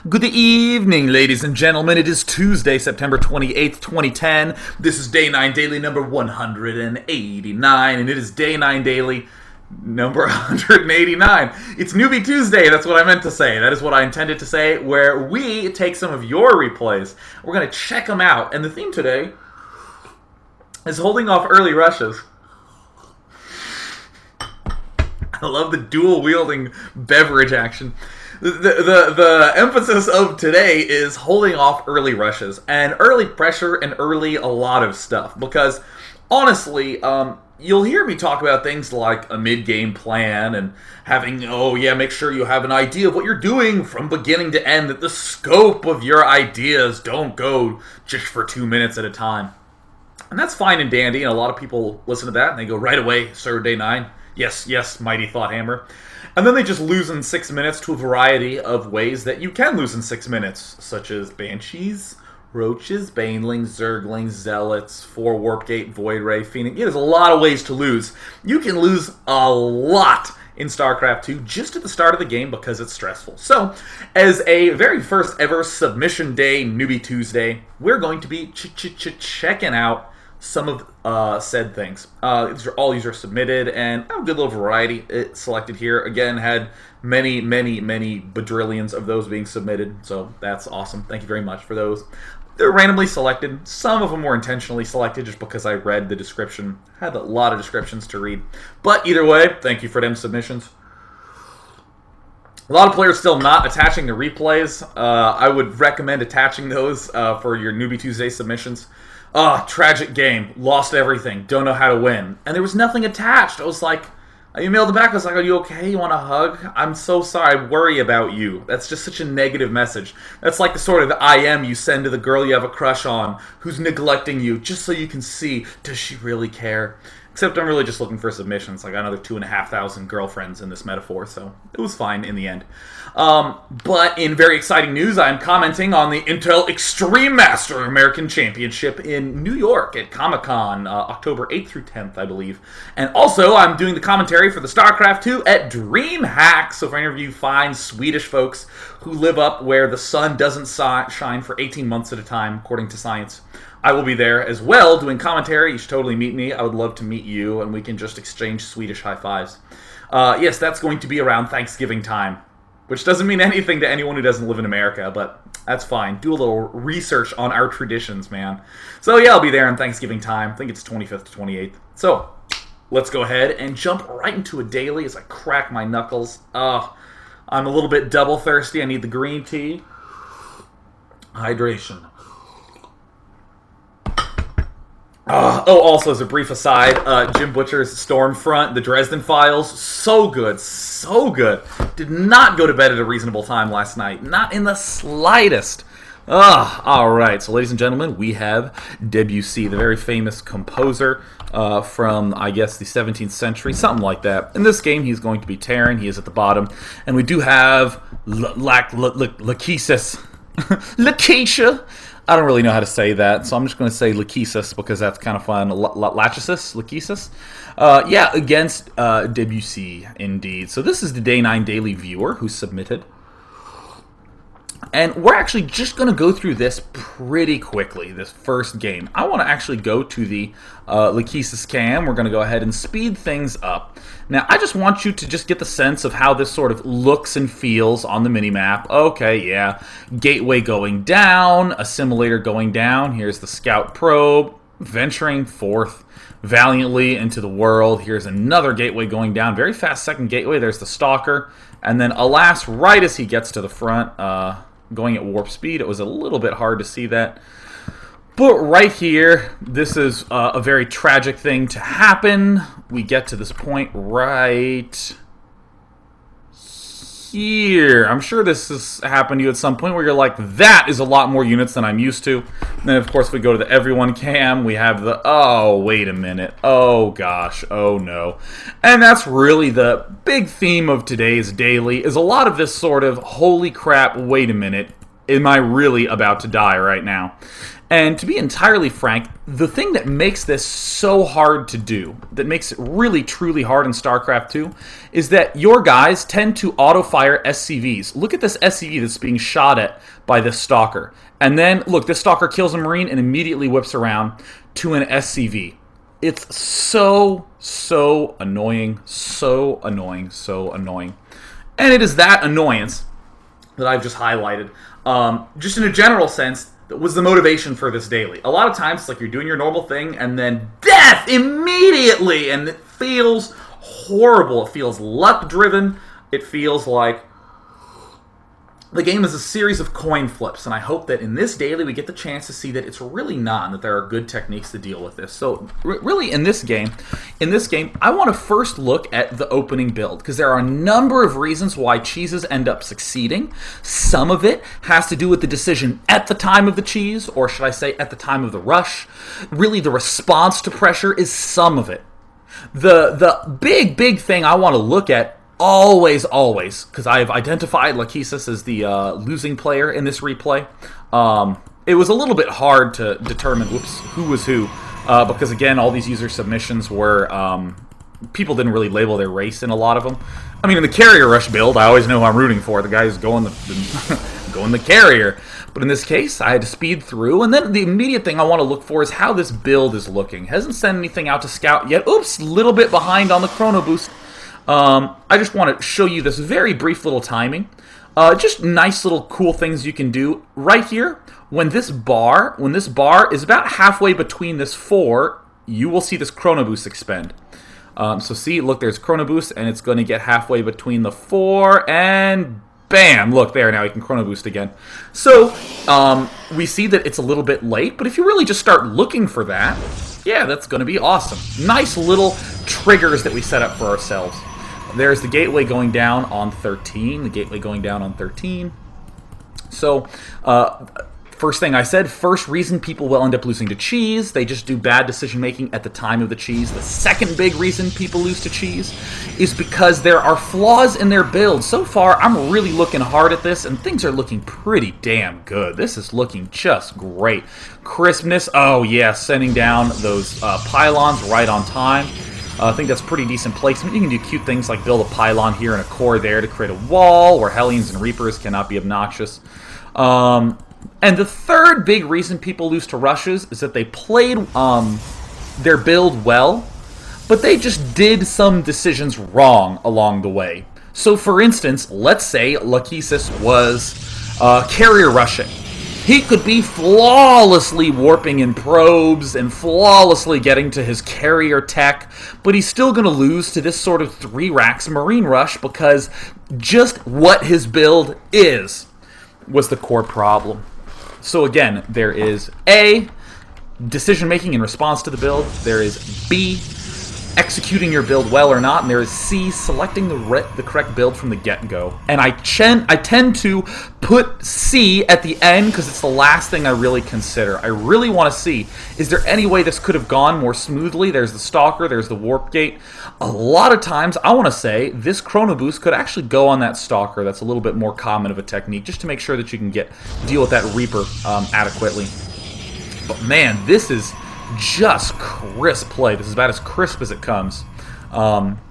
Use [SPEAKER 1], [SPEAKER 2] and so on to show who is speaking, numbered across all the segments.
[SPEAKER 1] Good evening, ladies and gentlemen. It is Tuesday, September 28th, 2010. This is Day 9 Daily number 189, and it is Day 9 Daily number 189. It's Newbie Tuesday, that's what I meant to say. That is what I intended to say, where we take some of your replays. We're going to check them out, and the theme today is holding off early rushes. I love the dual-wielding beverage action. The emphasis of today is holding off early rushes and early pressure and early a lot of stuff. Because, honestly, you'll hear me talk about things like a mid-game plan and having, make sure you have an idea of what you're doing from beginning to end, that the scope of your ideas don't go just for 2 minutes at a time. And that's fine and dandy, and a lot of people listen to that and they go, right away, sir, Day 9. Yes, mighty thought hammer. And then they just lose in 6 minutes to a variety of ways that you can lose in 6 minutes, such as Banshees, Roaches, Banelings, Zerglings, Zealots, 4 Warpgate, Void Ray, Phoenix. There's a lot of ways to lose. You can lose a lot in Starcraft 2 just at the start of the game because it's stressful. So, as a very first ever Submission Day, Newbie Tuesday, we're going to be checking out some of said things. These are all user submitted, and I have a good little variety selected here. Again, had many badrillions of those being submitted, so that's awesome. Thank you very much for those. They're randomly selected. Some of them were intentionally selected just because I read the description. Had a lot of descriptions to read. But either way, thank you for them submissions. A lot of players still not attaching the replays. I would recommend attaching those for your Newbie Tuesday submissions. Tragic game. Lost everything. Don't know how to win. And there was nothing attached. I was like, I emailed them back. I was like, are you okay? You want a hug? I'm so sorry. I worry about you. That's just such a negative message. That's like the sort of IM you send to the girl you have a crush on who's neglecting you just so you can see, does she really care? Except I'm really just looking for submissions. I got another 2,500 girlfriends in this metaphor, so it was fine in the end. But in very exciting news, I'm commenting on the Intel Extreme Master American Championship in New York at Comic-Con, October 8th through 10th, I believe. And also, I'm doing the commentary for the Starcraft 2 at DreamHack. So for any of you fine Swedish folks who live up where the sun doesn't shine for 18 months at a time, according to science, I will be there as well doing commentary. You should totally meet me. I would love to meet you, and we can just exchange Swedish high fives. Yes, that's going to be around Thanksgiving time, which doesn't mean anything to anyone who doesn't live in America, but that's fine. Do a little research on our traditions, man. So yeah, I'll be there on Thanksgiving time. I think it's 25th to 28th. So let's go ahead and jump right into a daily as I crack my knuckles. I'm a little bit double thirsty. I need the green tea. Hydration. Also as a brief aside, Jim Butcher's Stormfront, the Dresden Files, so good. Did not go to bed at a reasonable time last night. Not in the slightest. Alright, so ladies and gentlemen, we have Debussy, the very famous composer from, I guess, the 17th century, something like that. In this game, he's going to be Terran, he is at the bottom, and we do have Lachesis. Lakeisha. I don't really know how to say that, so I'm just going to say Lachesis because that's kind of fun. Lachesis? Against Debussy, indeed. So this is the Day 9 Daily viewer who submitted. And we're actually just going to go through this pretty quickly, this first game. I want to actually go to the Lachesis cam. We're going to go ahead and speed things up. Now, I just want you to just get the sense of how this sort of looks and feels on the minimap. Okay, yeah. Gateway going down, assimilator going down. Here's the scout probe, venturing forth valiantly into the world. Here's another gateway going down. Very fast second gateway. There's the stalker. And then, alas, right as he gets to the front, going at warp speed, it was a little bit hard to see that. But right here, this is a very tragic thing to happen. We get to this point right here. I'm sure this has happened to you at some point where you're like, that is a lot more units than I'm used to. And then, of course, we go to the everyone cam. We have the, oh, wait a minute. Oh, gosh. Oh, no. And that's really the big theme of today's daily, is a lot of this sort of, holy crap, wait a minute. Am I really about to die right now? And to be entirely frank, the thing that makes this so hard to do, that makes it really truly hard in StarCraft 2, is that your guys tend to auto-fire SCVs. Look at this SCV that's being shot at by this Stalker. And then, look, this Stalker kills a Marine and immediately whips around to an SCV. It's so annoying, so annoying, so annoying. And it is that annoyance that I've just highlighted. Just in a general sense, that was the motivation for this daily. A lot of times, it's like you're doing your normal thing, and then death immediately! And it feels horrible. It feels luck-driven. It feels like the game is a series of coin flips, and I hope that in this daily we get the chance to see that it's really not, and that there are good techniques to deal with this. So really in this game, I want to first look at the opening build, because there are a number of reasons why cheeses end up succeeding. Some of it has to do with the decision at the time of the cheese, or should I say at the time of the rush. Really the response to pressure is some of it. The big thing I want to look at always, because I have identified Lachesis as the losing player in this replay. It was a little bit hard to determine, who was who, because again, all these user submissions were, people didn't really label their race in a lot of them. I mean, in the carrier rush build, I always know who I'm rooting for. The guy who's going going the carrier. But in this case, I had to speed through, and then the immediate thing I want to look for is how this build is looking. Hasn't sent anything out to scout yet. Oops, little bit behind on the chrono boost. I just want to show you this very brief little timing. Just nice little cool things you can do. Right here, when this bar is about halfway between this 4, you will see this chrono boost expend. So see, look, there's chrono boost, and it's going to get halfway between the 4, and bam! Look there, now you can chrono boost again. So, we see that it's a little bit late, but if you really just start looking for that, yeah, that's going to be awesome. Nice little triggers that we set up for ourselves. There's the gateway going down on 13. The gateway going down on 13. So, first thing I said, first reason people will end up losing to cheese. They just do bad decision-making at the time of the cheese. The second big reason people lose to cheese is because there are flaws in their build. So far, I'm really looking hard at this, and things are looking pretty damn good. This is looking just great. Crispness, oh yeah, sending down those pylons right on time. I think that's pretty decent placement. You can do cute things like build a pylon here and a core there to create a wall where Hellions and Reapers cannot be obnoxious. And the third big reason people lose to rushes is that they played their build well, but they just did some decisions wrong along the way. So for instance, let's say Lachesis was carrier rushing. He could be flawlessly warping in probes and flawlessly getting to his carrier tech, but he's still going to lose to this sort of 3 racks Marine rush because just what his build is was the core problem. So again, there is A, decision-making in response to the build. There is B, executing your build well or not, and there is C, selecting the correct build from the get-go. And I tend to put C at the end because it's the last thing I really consider. I really want to see, is there any way this could have gone more smoothly? There's the Stalker, there's the Warp Gate. A lot of times, I want to say, this Chrono Boost could actually go on that Stalker. That's a little bit more common of a technique, just to make sure that you can deal with that Reaper adequately. But man, this is just crisp play. This is about as crisp as it comes.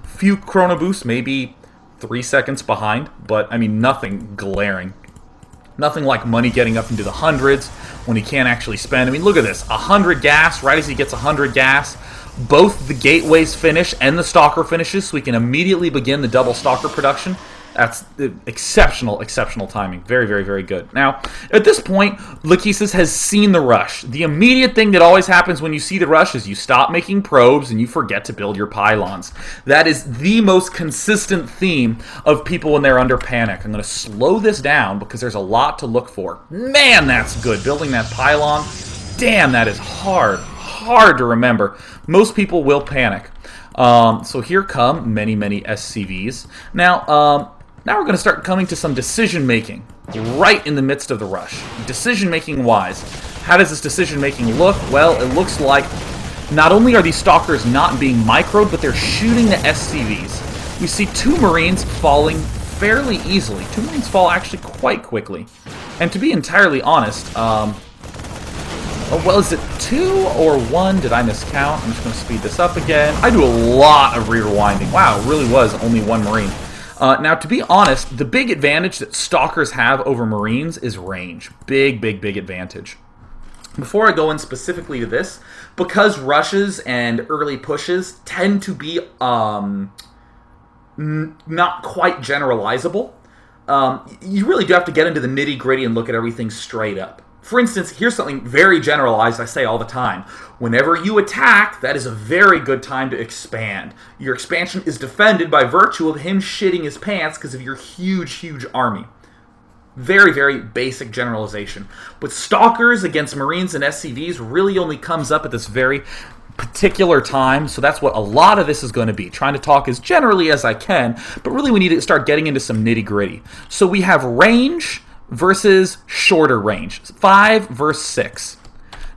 [SPEAKER 1] Few chrono boosts, maybe 3 seconds behind, but I mean nothing glaring. Nothing like money getting up into the hundreds when he can't actually spend. I mean, look at this. 100 gas, right as he gets 100 gas. Both the gateways finish and the Stalker finishes, so we can immediately begin the double Stalker production. That's exceptional timing. Very, very, very good. Now, at this point, Lachesis has seen the rush. The immediate thing that always happens when you see the rush is you stop making probes and you forget to build your pylons. That is the most consistent theme of people when they're under panic. I'm going to slow this down because there's a lot to look for. Man, that's good. Building that pylon, damn, that is hard to remember. Most people will panic. So here come many SCVs. Now we're going to start coming to some decision-making right in the midst of the rush. Decision-making wise, how does this decision-making look? Well, it looks like not only are these Stalkers not being microed, but they're shooting the SCVs. We see 2 Marines falling fairly easily. 2 Marines fall actually quite quickly. And to be entirely honest, Oh, well, is it 2 or 1? Did I miscount? I'm just going to speed this up again. I do a lot of rewinding. Wow, it really was only 1 Marine. Now, to be honest, the big advantage that Stalkers have over Marines is range. Big, big, big advantage. Before I go in specifically to this, because rushes and early pushes tend to be not quite generalizable, you really do have to get into the nitty-gritty and look at everything straight up. For instance, here's something very generalized I say all the time. Whenever you attack, that is a very good time to expand. Your expansion is defended by virtue of him shitting his pants because of your huge, huge army. Very, very basic generalization. But Stalkers against Marines and SCVs really only comes up at this very particular time, so that's what a lot of this is going to be. Trying to talk as generally as I can, but really we need to start getting into some nitty-gritty. So we have range versus shorter range. 5 versus 6.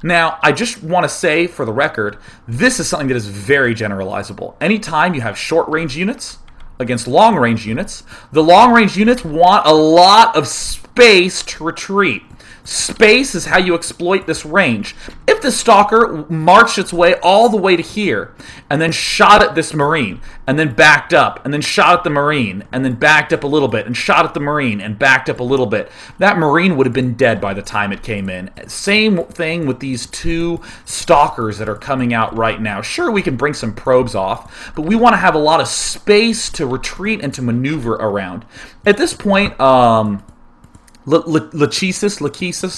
[SPEAKER 1] Now, I just want to say, for the record, this is something that is very generalizable. Anytime you have short-range units against long-range units, the long-range units want a lot of space to retreat. Space is how you exploit this range. If the Stalker marched its way all the way to here, and then shot at this Marine, and then backed up, and then shot at the Marine, and then backed up a little bit, and shot at the Marine, and backed up a little bit, that Marine would have been dead by the time it came in. Same thing with these 2 Stalkers that are coming out right now. Sure, we can bring some probes off, but we want to have a lot of space to retreat and to maneuver around. At this point, Lachesis,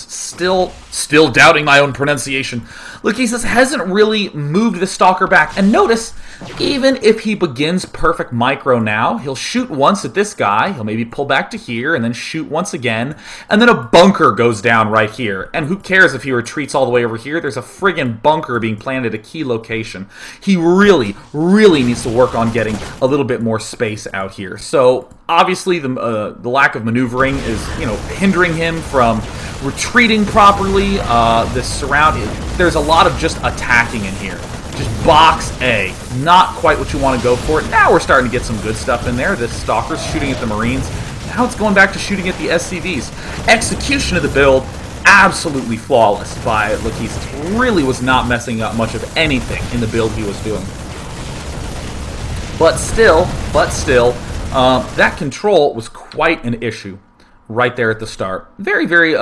[SPEAKER 1] still doubting my own pronunciation. Lachesis hasn't really moved the Stalker back. And notice, even if he begins perfect micro now, he'll shoot once at this guy, he'll maybe pull back to here, and then shoot once again, and then a bunker goes down right here. And who cares if he retreats all the way over here? There's a friggin' bunker being planted at a key location. He really, really needs to work on getting a little bit more space out here. So obviously, the lack of maneuvering is, hindering him from retreating properly. There's a lot of just attacking in here. Just box A. Not quite what you want to go for. Now we're starting to get some good stuff in there. This Stalker's shooting at the Marines. Now it's going back to shooting at the SCVs. Execution of the build, absolutely flawless by Lachesis. Really was not messing up much of anything in the build he was doing. But still, that control was quite an issue right there at the start. Very, very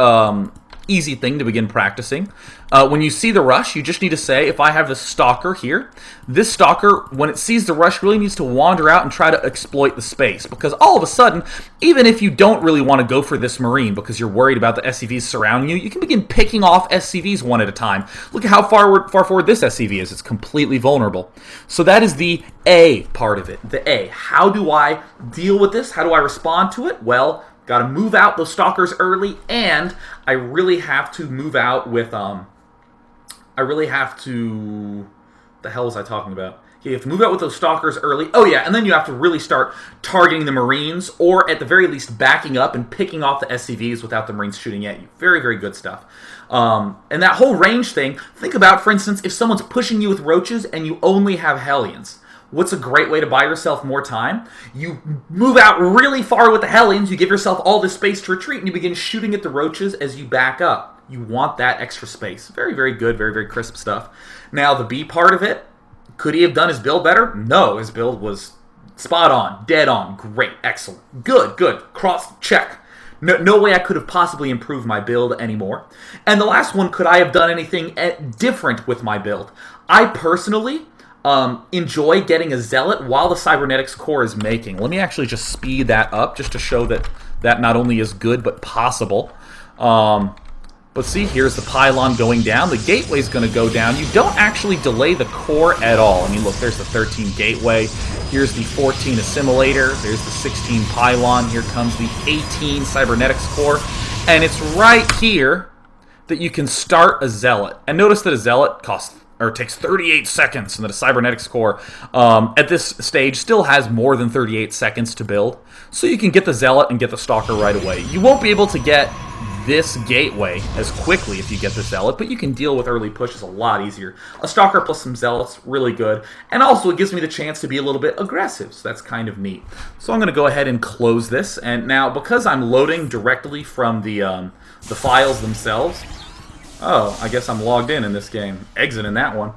[SPEAKER 1] easy thing to begin practicing. When you see the rush, you just need to say, if I have the Stalker here, this Stalker, when it sees the rush, really needs to wander out and try to exploit the space. Because all of a sudden, even if you don't really want to go for this Marine because you're worried about the SCVs surrounding you, you can begin picking off SCVs one at a time. Look at how far forward this SCV is. It's completely vulnerable. So that is the A part of it. The A. How do I deal with this? How do I respond to it? Well, got to move out those Stalkers early, and I really have to move out with, the hell was I talking about? You have to move out with those Stalkers early. Oh yeah, and then you have to really start targeting the Marines, or at the very least backing up and picking off the SCVs without the Marines shooting at you. Very, very good stuff. And that whole range thing, think about, for instance, if someone's pushing you with roaches and you only have Hellions. What's a great way to buy yourself more time? You move out really far with the Hellions, you give yourself all this space to retreat, and you begin shooting at the roaches as you back up. You want that extra space. Very, very good, very, very crisp stuff. Now, the B part of it, could he have done his build better? No, his build was spot on, dead on, great, excellent. Good, cross, check. No way I could have possibly improved my build anymore. And the last one, could I have done anything different with my build? I personally enjoy getting a Zealot while the Cybernetics core is making. Let me actually just speed that up just to show that that not only is good but possible. But see, here's the pylon going down. The gateway's going to go down. You don't actually delay the core at all. I mean, look, there's the 13 gateway. Here's the 14 assimilator. There's the 16 pylon. Here comes the 18 cybernetics core. And it's right here that you can start a Zealot. And notice that a Zealot takes 38 seconds, and that a cybernetics core at this stage still has more than 38 seconds to build. So you can get the Zealot and get the Stalker right away. You won't be able to get this gateway as quickly if you get the Zealot, but you can deal with early pushes a lot easier. A Stalker plus some Zealots, really good. And also it gives me the chance to be a little bit aggressive, so that's kind of neat. So I'm going to go ahead and close this, and now because I'm loading directly from the files themselves, Oh, I guess I'm logged in this game. Exiting that one.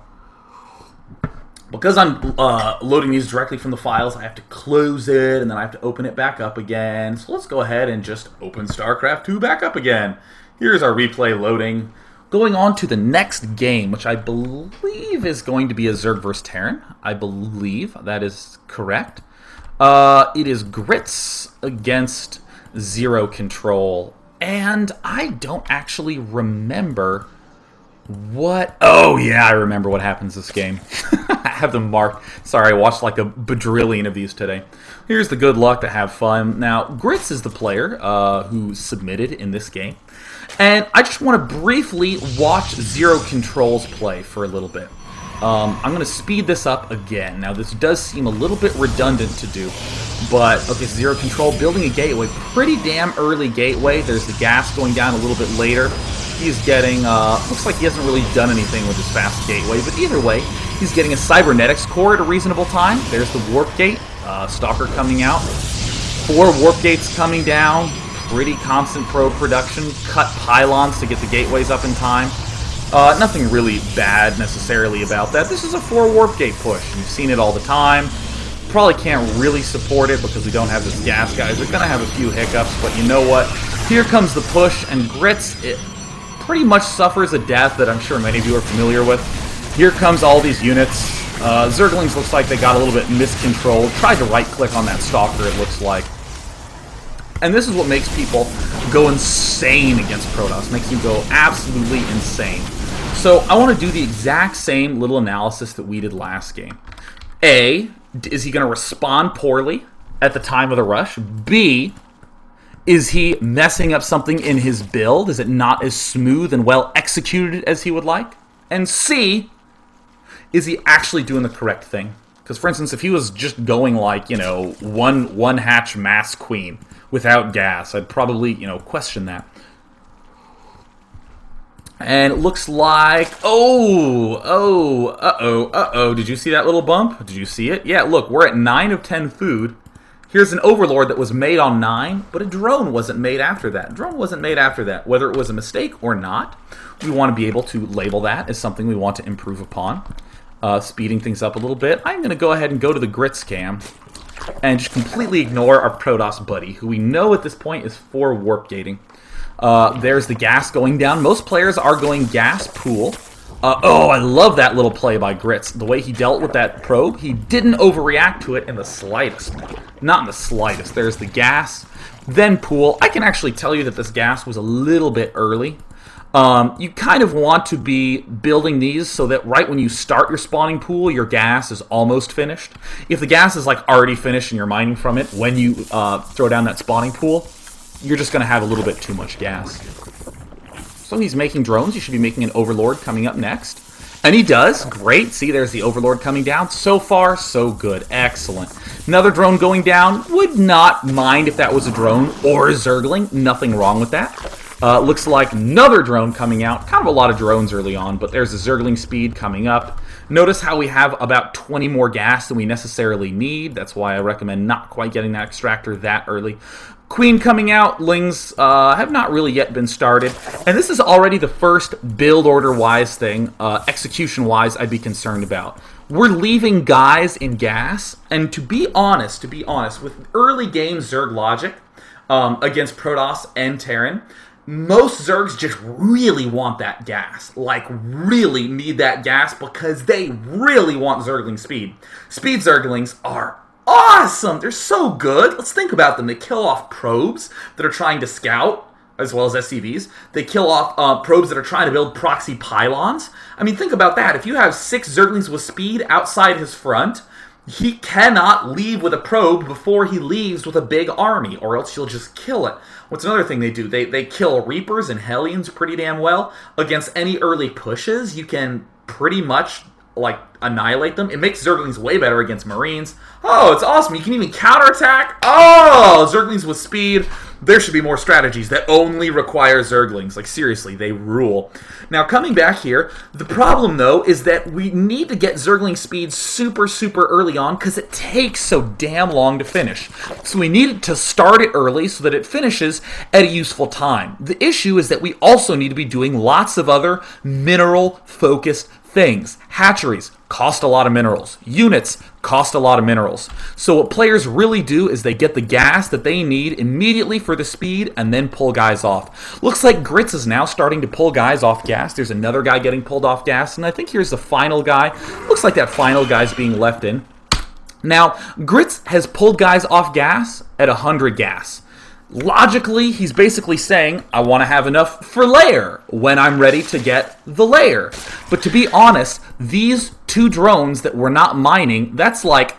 [SPEAKER 1] Because I'm loading these directly from the files, I have to close it, and then I have to open it back up again. So let's go ahead and just open StarCraft 2 back up again. Here's our replay loading. Going on to the next game, which I believe is going to be a Zerg vs. Terran. I believe that is correct. It is Grits against Zero Control. And I don't actually remember what... Oh, yeah, I remember what happens this game. I have them marked. Sorry, I watched like a bajillion of these today. Here's the good luck to have fun. Now, Grits is the player who submitted in this game. And I just want to briefly watch Zero Control's play for a little bit. I'm going to speed this up again. Now, this does seem a little bit redundant to do. But, okay, Zero Control building a gateway. Pretty damn early gateway. There's the gas going down a little bit later. He's getting, looks like he hasn't really done anything with his fast gateway. But either way, he's getting a cybernetics core at a reasonable time. There's the warp gate. Stalker coming out. 4 warp gates coming down. Pretty constant probe production. Cut pylons to get the gateways up in time. Nothing really bad necessarily about that. This is a 4 warp gate push. You've seen it all the time. Probably can't really support it because we don't have this gas, guys. We're going to have a few hiccups, but you know what? Here comes the push, and Grits, it pretty much suffers a death that I'm sure many of you are familiar with. Here comes all these units. Zerglings looks like they got a little bit miscontrolled. Tried to right-click on that Stalker, it looks like. And this is what makes people go insane against Protoss. Makes you go absolutely insane. So I want to do the exact same little analysis that we did last game. A, is he going to respond poorly at the time of the rush? B, is he messing up something in his build? Is it not as smooth and well executed as he would like? And C, is he actually doing the correct thing? Because, for instance, if he was just going like, you know, one hatch mass queen without gas, I'd probably, you know, question that. And it looks like, uh-oh. Did you see that little bump? Did you see it? Yeah, look, we're at 9 of 10 food. Here's an Overlord that was made on 9, but a drone wasn't made after that. Whether it was a mistake or not, we want to be able to label that as something we want to improve upon. Speeding things up a little bit. I'm going to go ahead and go to the Grits cam and just completely ignore our Protoss buddy, who we know at this point is 4 warp gating. There's the gas going down. Most players are going gas pool. I love that little play by Grits. The way he dealt with that probe, he didn't overreact to it in the slightest. Not in the slightest. There's the gas, then pool. I can actually tell you that this gas was a little bit early. You kind of want to be building these so that right when you start your spawning pool, your gas is almost finished. If the gas is like already finished and you're mining from it, when you throw down that spawning pool, you're just going to have a little bit too much gas. So he's making drones. He should be making an Overlord coming up next. And he does. Great. See, there's the Overlord coming down. So far, so good. Excellent. Another drone going down. Would not mind if that was a drone or a Zergling. Nothing wrong with that. Looks like another drone coming out. Kind of a lot of drones early on, but there's a Zergling speed coming up. Notice how we have about 20 more gas than we necessarily need. That's why I recommend not quite getting that extractor that early. Queen coming out. Lings have not really yet been started. And this is already the first build order-wise thing, execution-wise, I'd be concerned about. We're leaving guys in gas. And to be honest, with early game Zerg logic against Protoss and Terran, most Zergs just really want that gas. Like, really need that gas because they really want Zergling speed. Speed Zerglings are awesome! They're so good. Let's think about them. They kill off probes that are trying to scout, as well as SCVs. They kill off probes that are trying to build proxy pylons. I mean, think about that. If you have 6 Zerglings with speed outside his front, he cannot leave with a probe before he leaves with a big army, or else he'll just kill it. What's another thing they do? They kill Reapers and Hellions pretty damn well. Against any early pushes, you can pretty much like annihilate them. It makes Zerglings way better against Marines. Oh, it's awesome. You can even counterattack. Oh, Zerglings with speed. There should be more strategies that only require Zerglings. Like, seriously, they rule. Now, coming back here, the problem, though, is that we need to get Zergling speed super, super early on because it takes so damn long to finish. So we need to start it early so that it finishes at a useful time. The issue is that we also need to be doing lots of other mineral-focused things. Hatcheries cost a lot of minerals. Units cost a lot of minerals. So what players really do is they get the gas that they need immediately for the speed and then pull guys off. Looks like Grits is now starting to pull guys off gas. There's another guy getting pulled off gas, and I think here's the final guy. Looks like that final guy's being left in. Now, Grits has pulled guys off gas at 100 gas. Logically, he's basically saying, I want to have enough for layer when I'm ready to get the layer. But to be honest, these 2 drones that we're not mining, that's like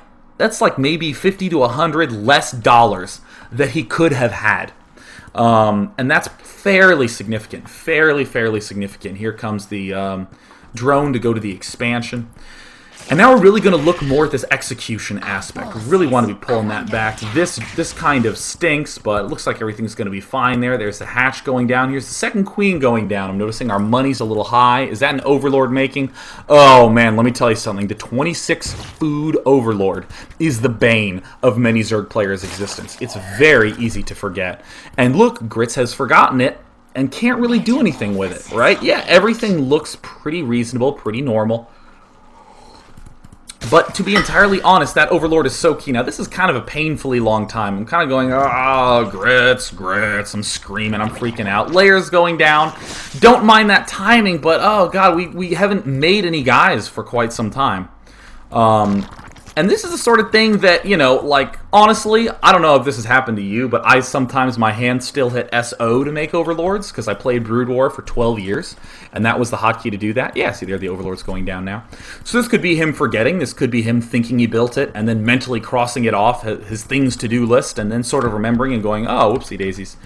[SPEAKER 1] maybe 50 to 100 less dollars that he could have had. And that's fairly significant. Fairly significant. Here comes the drone to go to the expansion. And now we're really going to look more at this execution aspect. We really want to be pulling that back. This kind of stinks, but it looks like everything's going to be fine there. There's the hatch going down. Here's the second queen going down. I'm noticing our money's a little high. Is that an overlord making? Oh, man, let me tell you something. The 26 food overlord is the bane of many Zerg players' existence. It's very easy to forget. And look, Grits has forgotten it and can't really do anything with it, right? Yeah, everything looks pretty reasonable, pretty normal. But to be entirely honest, that Overlord is so key. Now, this is kind of a painfully long time. I'm kind of going, oh, Grits. I'm screaming. I'm freaking out. Layers going down. Don't mind that timing, but, oh, God, we haven't made any guys for quite some time. And this is the sort of thing that, you know, like, honestly, I don't know if this has happened to you, but my hands still hit SO to make Overlords, because I played Brood War for 12 years, and that was the hotkey to do that. Yeah, see there, the Overlord's going down now. So this could be him forgetting, this could be him thinking he built it, and then mentally crossing it off his things-to-do list, and then sort of remembering and going, oh, whoopsie daisies.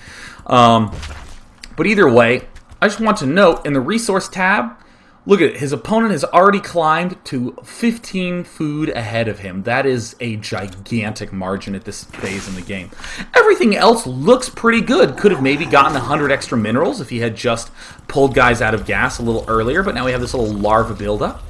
[SPEAKER 1] But either way, I just want to note, in the Resource tab, look at it. His opponent has already climbed to 15 food ahead of him. That is a gigantic margin at this phase in the game. Everything else looks pretty good. Could have maybe gotten 100 extra minerals if he had just pulled guys out of gas a little earlier, but now we have this little larva buildup.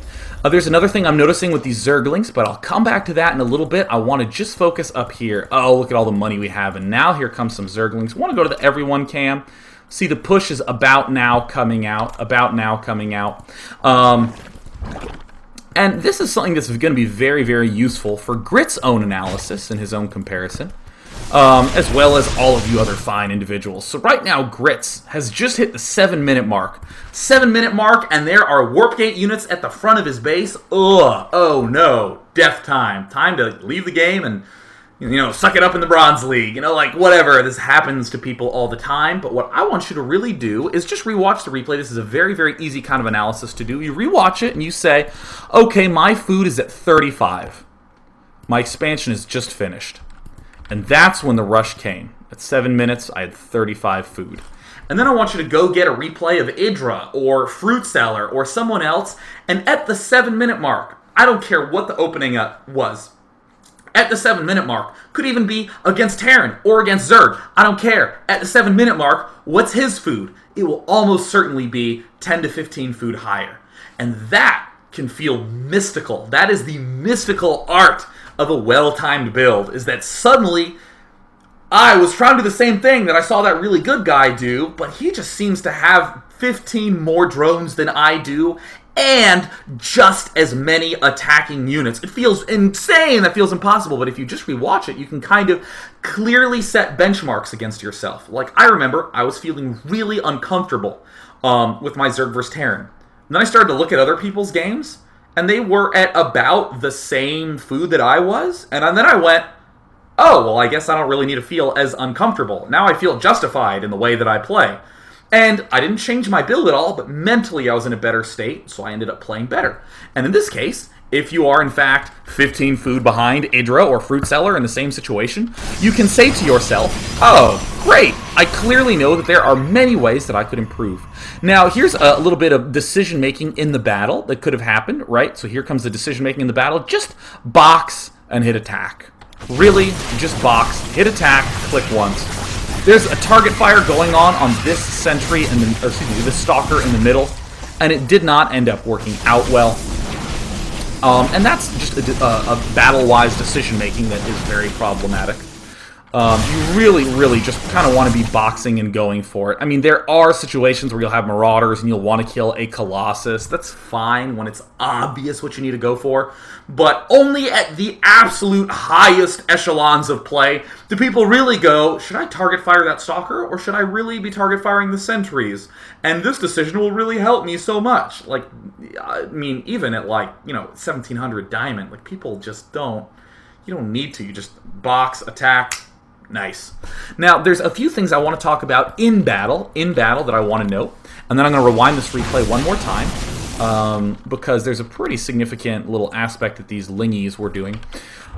[SPEAKER 1] There's another thing I'm noticing with these Zerglings, but I'll come back to that in a little bit. I want to just focus up here. Oh, look at all the money we have, and now here comes some Zerglings. I want to go to the everyone cam. See, the push is about now coming out. And this is something that's going to be very, very useful for Grit's own analysis and his own comparison, as well as all of you other fine individuals. So right now, Grits has just hit the 7-minute mark. 7-minute mark, and there are Warp Gate units at the front of his base. Ugh, oh no, death time. Time to leave the game and, you know, suck it up in the Bronze League. You know, like, whatever. This happens to people all the time. But what I want you to really do is just rewatch the replay. This is a very, very easy kind of analysis to do. You rewatch it and you say, okay, my food is at 35. My expansion is just finished. And that's when the rush came. At 7 minutes, I had 35 food. And then I want you to go get a replay of Idra or Fruit Seller or someone else. And at the 7-minute mark, I don't care what the opening up was. At the 7-minute mark, could even be against Terran or against Zerg. I don't care. At the 7-minute mark, what's his food? It will almost certainly be 10 to 15 food higher. And that can feel mystical. That is the mystical art of a well-timed build, is that suddenly I was trying to do the same thing that I saw that really good guy do, but he just seems to have 15 more drones than I do, and just as many attacking units. It feels insane, that feels impossible, but if you just rewatch it, you can kind of clearly set benchmarks against yourself. Like, I remember I was feeling really uncomfortable with my Zerg vs. Terran. And then I started to look at other people's games, and they were at about the same food that I was, and then I went, oh, well, I guess I don't really need to feel as uncomfortable. Now I feel justified in the way that I play. And I didn't change my build at all, but mentally I was in a better state, so I ended up playing better. And in this case, if you are in fact 15 food behind Idra or Fruit Seller in the same situation, you can say to yourself, oh, great, I clearly know that there are many ways that I could improve. Now, here's a little bit of decision-making in the battle that could have happened, right? So here comes the decision-making in the battle. Just box and hit attack. Really, just box, hit attack, click once. There's a target fire going on this sentry, this stalker in the middle, and it did not end up working out well. And that's just a battle-wise decision-making that is very problematic. You really just kind of want to be boxing and going for it. I mean, there are situations where you'll have Marauders and you'll want to kill a Colossus. That's fine when it's obvious what you need to go for. But only at the absolute highest echelons of play do people really go, should I target fire that Stalker or should I really be target firing the sentries? And this decision will really help me so much. Like, I mean, even at 1700 diamond, like people just don't, you don't need to. You just box, attack. Nice. Now, there's a few things I want to talk about in battle that I want to note, and then I'm going to rewind this replay one more time, because there's a pretty significant little aspect that these lingies were doing.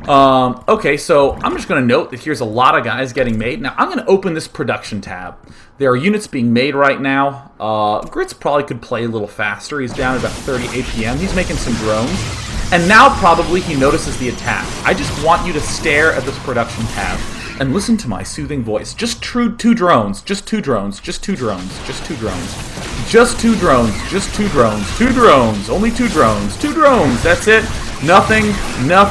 [SPEAKER 1] Okay, so I'm just going to note that here's a lot of guys getting made. Now, I'm going to open this production tab. There are units being made right now. Grits probably could play a little faster. He's down at about 30 APM. He's making some drones. And now probably he notices the attack. I just want you to stare at this production tab and listen to my soothing voice. Just two drones, just two drones, just two drones, just two drones, just two drones, just two drones, two drones, only two drones, that's it. Nothing. Now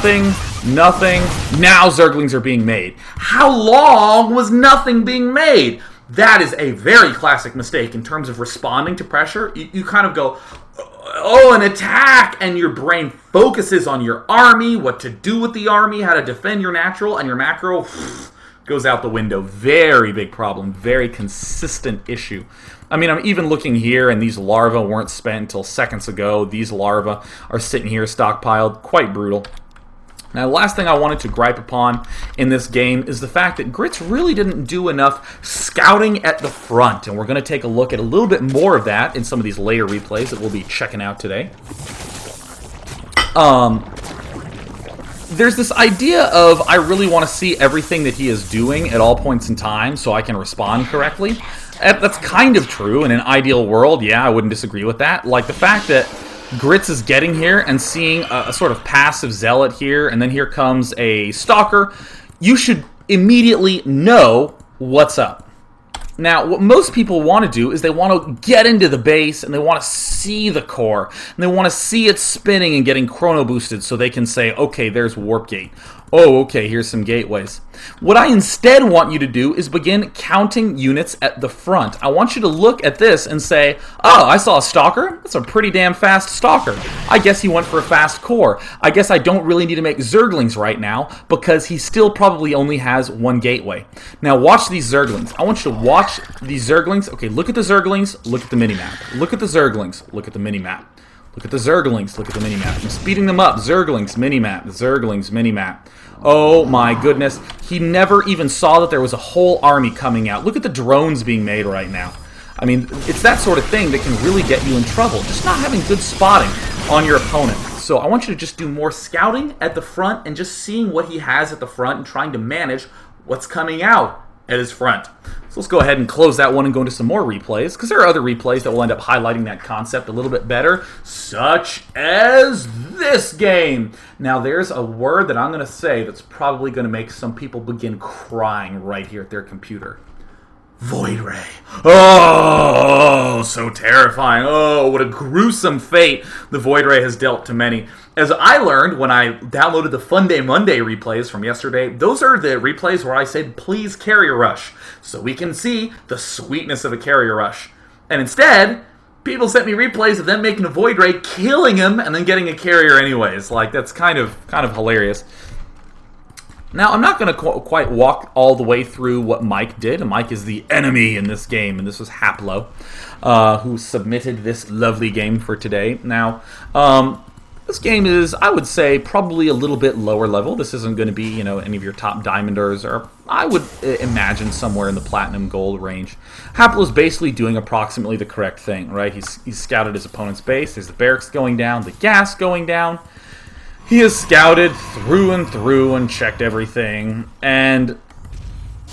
[SPEAKER 1] Zerglings are being made. How long was nothing being made? That is a very classic mistake in terms of responding to pressure. You kind of go, oh, an attack, and your brain focuses on your army, what to do with the army, how to defend your natural, and your macro goes out the window. Very big problem, very consistent issue. I mean, I'm even looking here, and these larvae weren't spent until seconds ago. These larvae are sitting here stockpiled. Quite brutal. Now, the last thing I wanted to gripe upon in this game is the fact that Grits really didn't do enough scouting at the front, and we're going to take a look at a little bit more of that in some of these later replays that we'll be checking out today. There's this idea of I really want to see everything that he is doing at all points in time so I can respond correctly. That's kind of true in an ideal world. Yeah, I wouldn't disagree with that. Like the fact that Grits is getting here and seeing a sort of passive zealot here, and then here comes a stalker. You should immediately know what's up. Now, what most people want to do is they want to get into the base and they want to see the core. And they want to see it spinning and getting chrono boosted so they can say, okay, there's Warp Gate. Oh, okay, here's some gateways. What I instead want you to do is begin counting units at the front. I want you to look at this and say, oh, I saw a stalker. That's a pretty damn fast stalker. I guess he went for a fast core. I guess I don't really need to make Zerglings right now because he still probably only has one gateway. Now watch these Zerglings. I want you to watch these Zerglings. Okay, look at the Zerglings, look at the minimap. Look at the Zerglings, look at the minimap. Look at the Zerglings, look at the minimap. I'm speeding them up. Zerglings, minimap, Zerglings, minimap. Oh my goodness. He never even saw that there was a whole army coming out. Look at the drones being made right now. I mean, it's that sort of thing that can really get you in trouble. Just not having good spotting on your opponent. So I want you to just do more scouting at the front and just seeing what he has at the front and trying to manage what's coming out at his front. So let's go ahead and close that one and go into some more replays, because there are other replays that will end up highlighting that concept a little bit better, such as this game. Now, there's a word that I'm going to say that's probably going to make some people begin crying right here at their computer. Void Ray. Oh, so terrifying. Oh, what a gruesome fate the Void Ray has dealt to many. As I learned when I downloaded the Fun Day Monday replays from yesterday, those are the replays where I said, please carrier rush, so we can see the sweetness of a carrier rush. And instead, people sent me replays of them making a Void Ray, killing him, and then getting a carrier anyways. Like, that's kind of hilarious. Now, I'm not going to quite walk all the way through what Mike did. Mike is the enemy in this game, and this was Haplo, who submitted this lovely game for today. Now, this game is, I would say, probably a little bit lower level. This isn't going to be, any of your top diamonders, or I would imagine somewhere in the platinum gold range. Haplo's basically doing approximately the correct thing, right? He's scouted his opponent's base. There's the barracks going down, the gas going down. He has scouted through and checked everything, and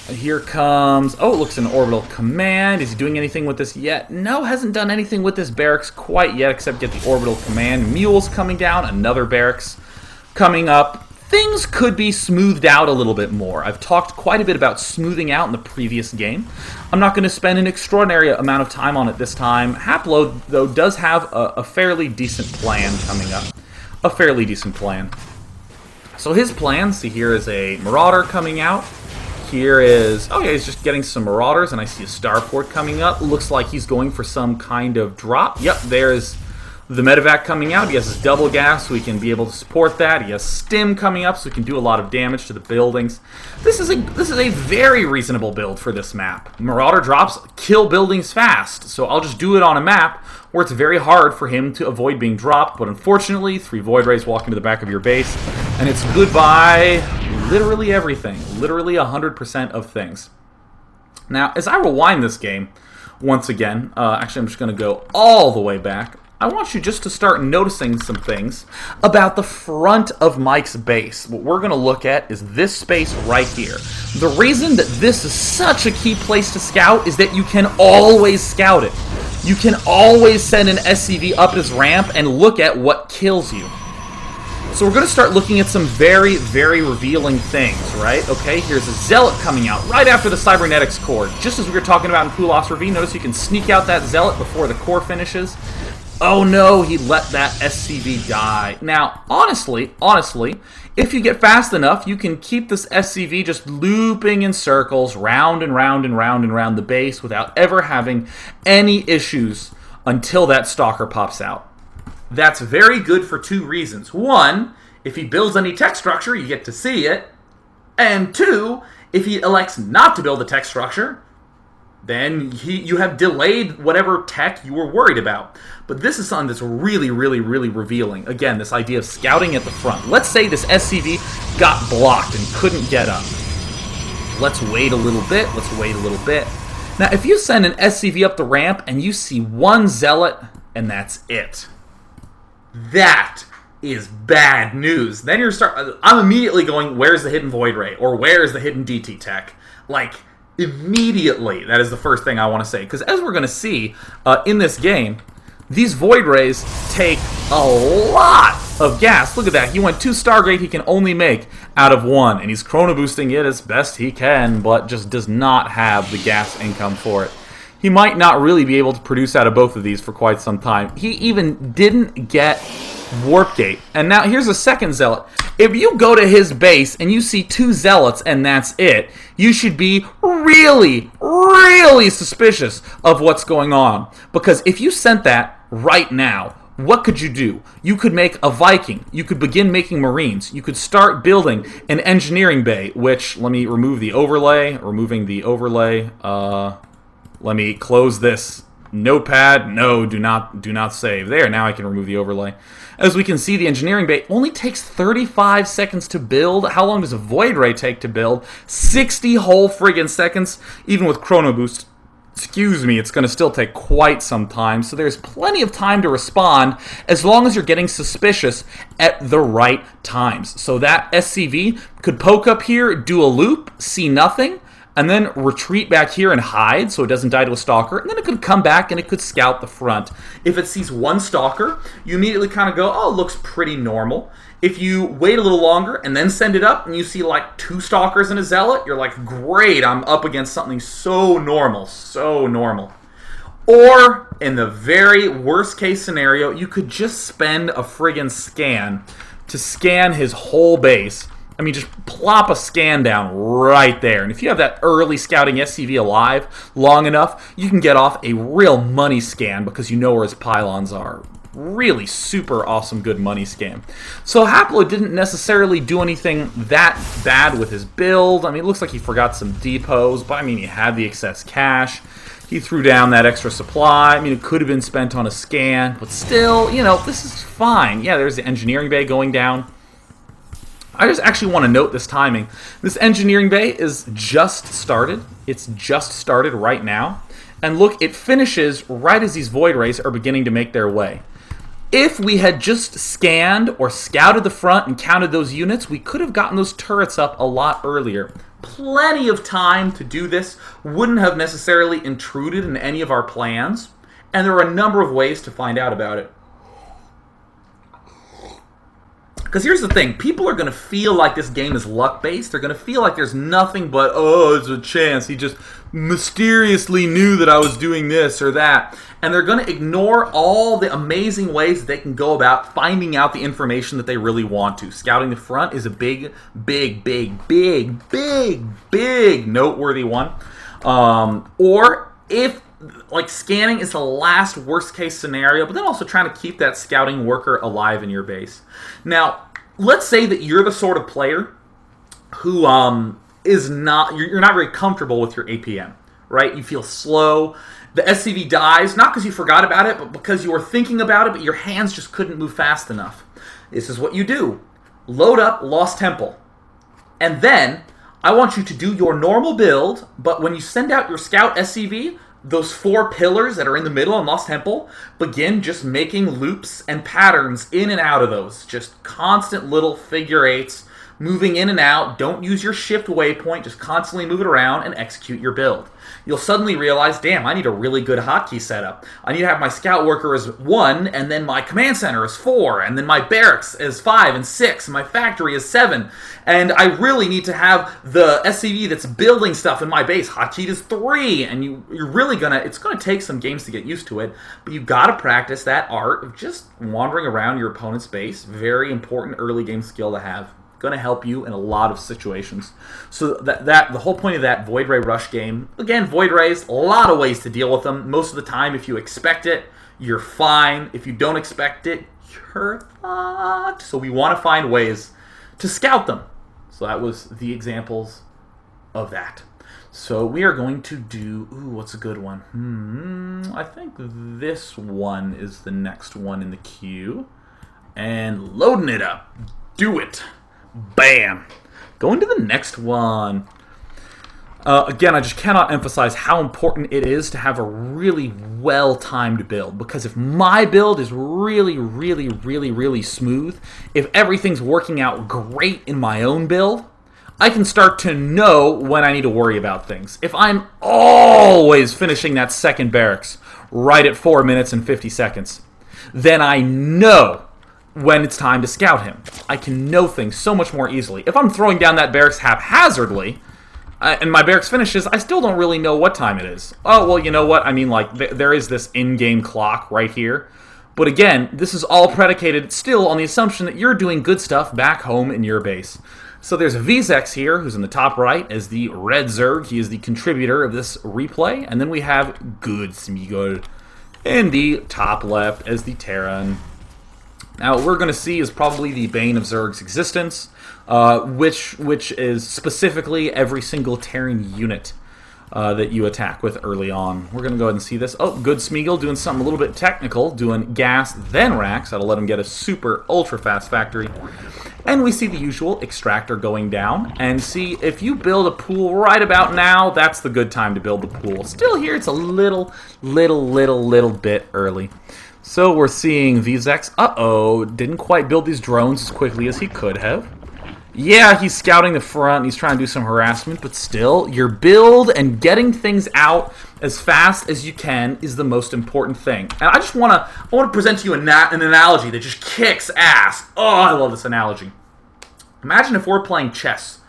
[SPEAKER 1] here comes, oh, it looks an orbital command. Is he doing anything with this yet? No, hasn't done anything with this barracks quite yet, except get the orbital command. Mules coming down, another barracks coming up, things could be smoothed out a little bit more. I've talked quite a bit about smoothing out in the previous game. I'm not going to spend an extraordinary amount of time on it this time. Haplo, though, does have a fairly decent plan coming up. A fairly decent plan. So his plan, see, here is a Marauder coming out. Here is, oh yeah, he's just getting some Marauders, and I see a Starport coming up. Looks like he's going for some kind of drop. Yep, there's the medevac coming out. He has his double gas, so he can be able to support that. He has stim coming up, so he can do a lot of damage to the buildings. This is a very reasonable build for this map. Marauder drops kill buildings fast, so I'll just do it on a map where it's very hard for him to avoid being dropped. But unfortunately, 3 Void Rays walk into the back of your base, and it's goodbye literally everything. Literally 100% of things. Now, as I rewind this game, once again, actually I'm just going to go all the way back. I want you just to start noticing some things about the front of Mike's base. What we're going to look at is this space right here. The reason that this is such a key place to scout is that you can always scout it. You can always send an SCV up his ramp and look at what kills you. So we're going to start looking at some very, very revealing things, right? Okay, here's a Zealot coming out right after the Cybernetics core. Just as we were talking about in Kulos Ravine, notice you can sneak out that Zealot before the core finishes. Oh no, he let that SCV die. Now, honestly, if you get fast enough, you can keep this SCV just looping in circles, round and round and round and round the base without ever having any issues until that Stalker pops out. That's very good for 2 reasons. 1, if he builds any tech structure, you get to see it. And 2, if he elects not to build a tech structure, then you have delayed whatever tech you were worried about. But this is something that's really, really, really revealing. Again, this idea of scouting at the front. Let's say this SCV got blocked and couldn't get up. Let's wait a little bit. Now, if you send an SCV up the ramp and you see 1 Zealot and that's it, that is bad news. Then I'm immediately going, where's the hidden Void Ray? Or where's the hidden DT tech? Like, immediately, that is the first thing I want to say. Because as we're going to see in this game, these Void Rays take a lot of gas. Look at that. He went 2 star grade he can only make out of 1. And he's chrono boosting it as best he can, but just does not have the gas income for it. He might not really be able to produce out of both of these for quite some time. He even didn't get Warp Gate. And now here's a second Zealot. If you go to his base and you see 2 Zealots and that's it, you should be really, really suspicious of what's going on. Because if you sent that right now, what could you do? You could make a Viking. You could begin making Marines. You could start building an engineering bay, which, let me remove the overlay. Removing the overlay. Let me close this notepad. No, do not save. There, now I can remove the overlay. As we can see, the engineering bay only takes 35 seconds to build. How long does a Void Ray take to build? 60 whole friggin' seconds, even with Chrono Boost. Excuse me, it's going to still take quite some time, so there's plenty of time to respond as long as you're getting suspicious at the right times. So that SCV could poke up here, do a loop, see nothing, and then retreat back here and hide so it doesn't die to a Stalker, and then it could come back and it could scout the front. If it sees 1 Stalker, you immediately kind of go, oh, it looks pretty normal. If you wait a little longer and then send it up and you see like 2 Stalkers and a Zealot, you're like, great, I'm up against something so normal, so normal. Or, in the very worst case scenario, you could just spend a friggin' scan to scan his whole base. I mean, just plop a scan down right there. And if you have that early scouting SCV alive long enough, you can get off a real money scan because you know where his pylons are. Really super awesome good money scan. So Haplo didn't necessarily do anything that bad with his build. I mean, it looks like he forgot some depots, but I mean, he had the excess cash. He threw down that extra supply. I mean, it could have been spent on a scan, but still, you know, this is fine. Yeah, there's the engineering bay going down. I just actually want to note this timing. This engineering bay is just started. It's just started right now. And look, it finishes right as these Void Rays are beginning to make their way. If we had just scanned or scouted the front and counted those units, we could have gotten those turrets up a lot earlier. Plenty of time to do this. Wouldn't have necessarily intruded in any of our plans. And there are a number of ways to find out about it. Because here's the thing, people are going to feel like this game is luck-based. They're going to feel like there's nothing but, oh, it's a chance. He just mysteriously knew that I was doing this or that. And they're going to ignore all the amazing ways that they can go about finding out the information that they really want to. Scouting the front is a big, big, big, big, big, big noteworthy one. Or if, like, scanning is the last worst-case scenario, but then also trying to keep that scouting worker alive in your base. Now, let's say that you're the sort of player who is not, you're not very comfortable with your APM, right? You feel slow. The SCV dies, not because you forgot about it, but because you were thinking about it, but your hands just couldn't move fast enough. This is what you do. Load up Lost Temple. And then, I want you to do your normal build, but when you send out your scout SCV, those 4 pillars that are in the middle on Lost Temple, begin just making loops and patterns in and out of those. Just constant little figure 8s, moving in and out. Don't use your shift waypoint, just constantly move it around and execute your build. You'll suddenly realize, damn, I need a really good hotkey setup. I need to have my scout worker as 1, and then my command center is 4, and then my barracks is 5 and 6, and my factory is 7. And I really need to have the SCV that's building stuff in my base hotkeyed is 3. And you're really it's gonna take some games to get used to it, but you've got to practice that art of just wandering around your opponent's base. Very important early game skill to have. Going to help you in a lot of situations. So that the whole point of that Void Ray Rush game, again, Void Rays, a lot of ways to deal with them. Most of the time, if you expect it, you're fine. If you don't expect it, you're fucked. So we want to find ways to scout them. So that was the examples of that. So we are going to do, what's a good one? I think this one is the next one in the queue. And loading it up. Do it. Bam! Going to the next one. Again, I just cannot emphasize how important it is to have a really well-timed build. Because if my build is really, really, really, really smooth, if everything's working out great in my own build, I can start to know when I need to worry about things. If I'm always finishing that second barracks right at 4 minutes and 50 seconds, then I know when it's time to scout him. I can know things so much more easily. If I'm throwing down that barracks haphazardly, and my barracks finishes, I still don't really know what time it is. Oh, well, you know what? I mean, like, there is this in-game clock right here. But again, this is all predicated still on the assumption that you're doing good stuff back home in your base. So there's Vzex here, who's in the top right as the Red Zerg. He is the contributor of this replay. And then we have Good Smeagol in the top left as the Terran. Now, what we're going to see is probably the bane of Zerg's existence, which is specifically every single Terran unit that you attack with early on. We're going to go ahead and see this. Oh, Good Smeagol doing something a little bit technical, doing gas, then racks. That'll let him get a super ultra-fast factory. And we see the usual extractor going down. And see, if you build a pool right about now, that's the good time to build the pool. Still here, it's a little bit early. So we're seeing Vzex, didn't quite build these drones as quickly as he could have. Yeah, he's scouting the front, he's trying to do some harassment, but still, your build and getting things out as fast as you can is the most important thing. And I want to present to you an analogy that just kicks ass. Oh, I love this analogy. Imagine if we're playing chess,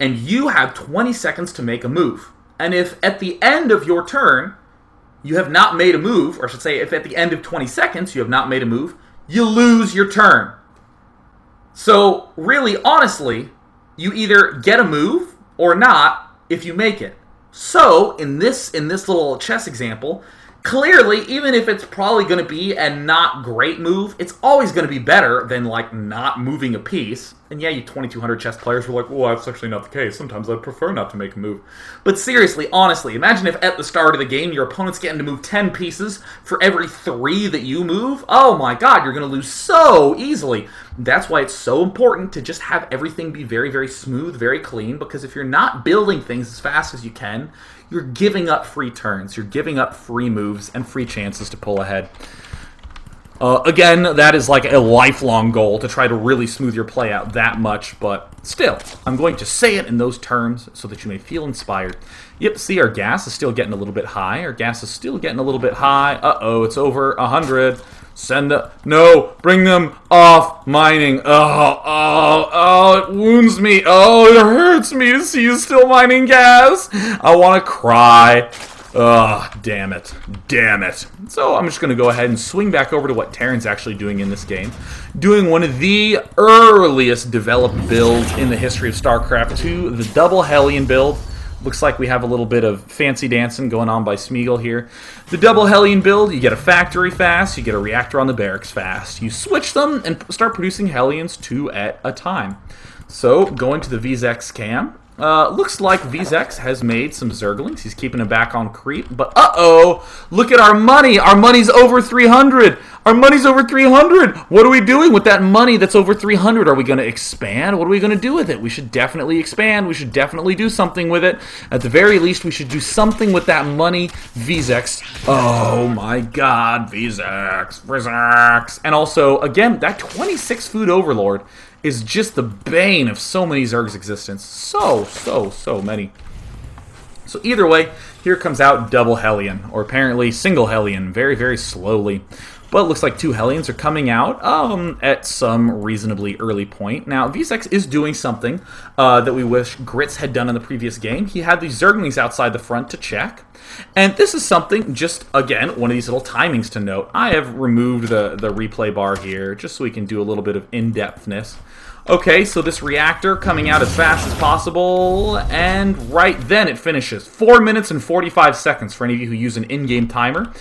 [SPEAKER 1] and you have 20 seconds to make a move. And if at the end of your turn, you have not made a move, or I should say, if at the end of 20 seconds you have not made a move, you lose your turn. So, really, honestly, you either get a move or not if you make it. So, in this little chess example, clearly, even if it's probably going to be a not great move, it's always going to be better than, like, not moving a piece. And yeah, you 2,200 chess players were like, well, that's actually not the case. Sometimes I'd prefer not to make a move. But seriously, honestly, imagine if at the start of the game, your opponent's getting to move 10 pieces for every 3 that you move. Oh my god, you're going to lose so easily. That's why it's so important to just have everything be very, very smooth, very clean, because if you're not building things as fast as you can, you're giving up free turns, you're giving up free moves and free chances to pull ahead. Again, that is like a lifelong goal to try to really smooth your play out that much, but still, I'm going to say it in those terms so that you may feel inspired. Yep, see, our gas is still getting a little bit high. Our gas is still getting a little bit high. Uh-oh, it's over 100. Bring them off mining. It wounds me. Oh, it hurts me to see you still mining gas. I want to cry. Damn it. So I'm just going to go ahead and swing back over to what Terran's actually doing in this game. Doing one of the earliest developed builds in the history of StarCraft 2, the double Hellion build. Looks like we have a little bit of fancy dancing going on by Smeagol here. The double Hellion build, you get a factory fast, you get a reactor on the barracks fast. You switch them and start producing Hellions 2 at a time. So, going to the VZX cam. Looks like VZX has made some Zerglings. He's keeping them back on creep. But, look at our money. Our money's over 300. What are we doing with that money that's over 300? Are we going to expand? What are we going to do with it? We should definitely expand. We should definitely do something with it. At the very least, we should do something with that money. VZX. Oh, my God. VZX. And also, again, that 26 food overlord is just the bane of so many Zerg's existence. So many. So either way, here comes out double Hellion, or apparently single Hellion, very, very slowly. But it looks like 2 Hellions are coming out at some reasonably early point. Now, VZX is doing something that we wish Grits had done in the previous game. He had these Zerglings outside the front to check. And this is something, just, again, one of these little timings to note. I have removed the replay bar here, just so we can do a little bit of in-depthness. Okay, so this reactor coming out as fast as possible, and right then it finishes. 4 minutes and 45 seconds for any of you who use an in-game timer.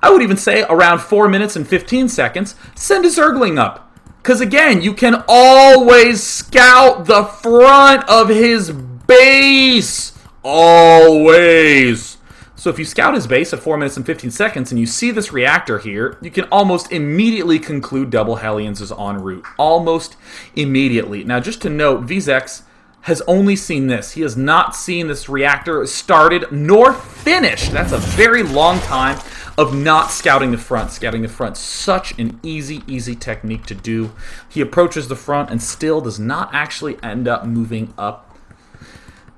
[SPEAKER 1] I would even say around 4 minutes and 15 seconds, send a Zergling up. Because again, you can always scout the front of his base. Always. So if you scout his base at 4 minutes and 15 seconds and you see this reactor here, you can almost immediately conclude double Hellions is en route. Almost immediately. Now just to note, VZX has only seen this. He has not seen this reactor started nor finished. That's a very long time of not scouting the front. Scouting the front, such an easy technique to do. He approaches the front and still does not actually end up moving up.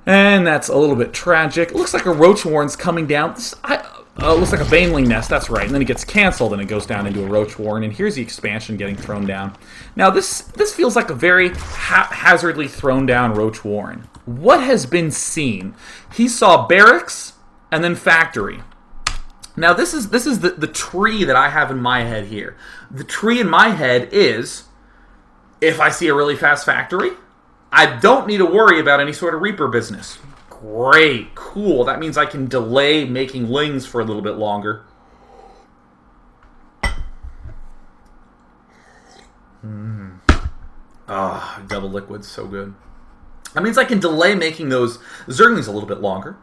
[SPEAKER 1] And that's a little bit tragic. It looks like a Roach Warren's coming down. It looks like a Baneling nest, that's right. And then it gets canceled and it goes down into a Roach Warren. And here's the expansion getting thrown down. Now this feels like a very haphazardly thrown down Roach Warren. What has been seen? He saw barracks and then factory. Now this is the tree that I have in my head here. The tree in my head is, if I see a really fast factory, I don't need to worry about any sort of Reaper business. Great, cool. That means I can delay making lings for a little bit longer. Double liquid's so good. That means I can delay making those Zerglings a little bit longer.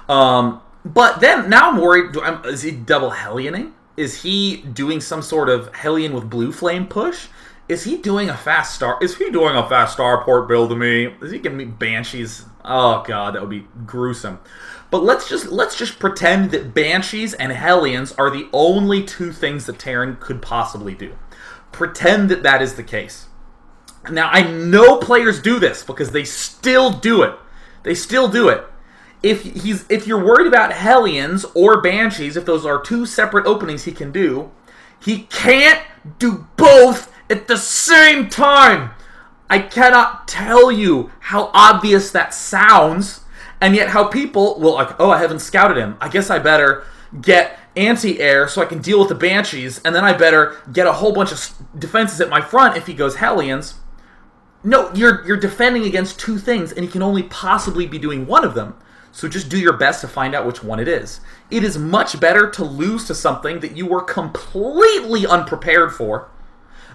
[SPEAKER 1] But then, now I'm worried, is he double Hellioning? Is he doing some sort of Hellion with blue flame push? Is he doing a fast starport build to me? Is he giving me Banshees? Oh god, that would be gruesome. But let's just pretend that Banshees and Hellions are the only 2 things that Terran could possibly do. Pretend that is the case. Now, I know players do this because they still do it. If you're worried about Hellions or Banshees, if those are 2 separate openings he can do, he can't do both at the same time. I cannot tell you how obvious that sounds, and yet how people will like, I haven't scouted him. I guess I better get anti-air so I can deal with the Banshees, and then I better get a whole bunch of defenses at my front if he goes Hellions. No, you're defending against 2 things, and you can only possibly be doing one of them. So just do your best to find out which one it is. It is much better to lose to something that you were completely unprepared for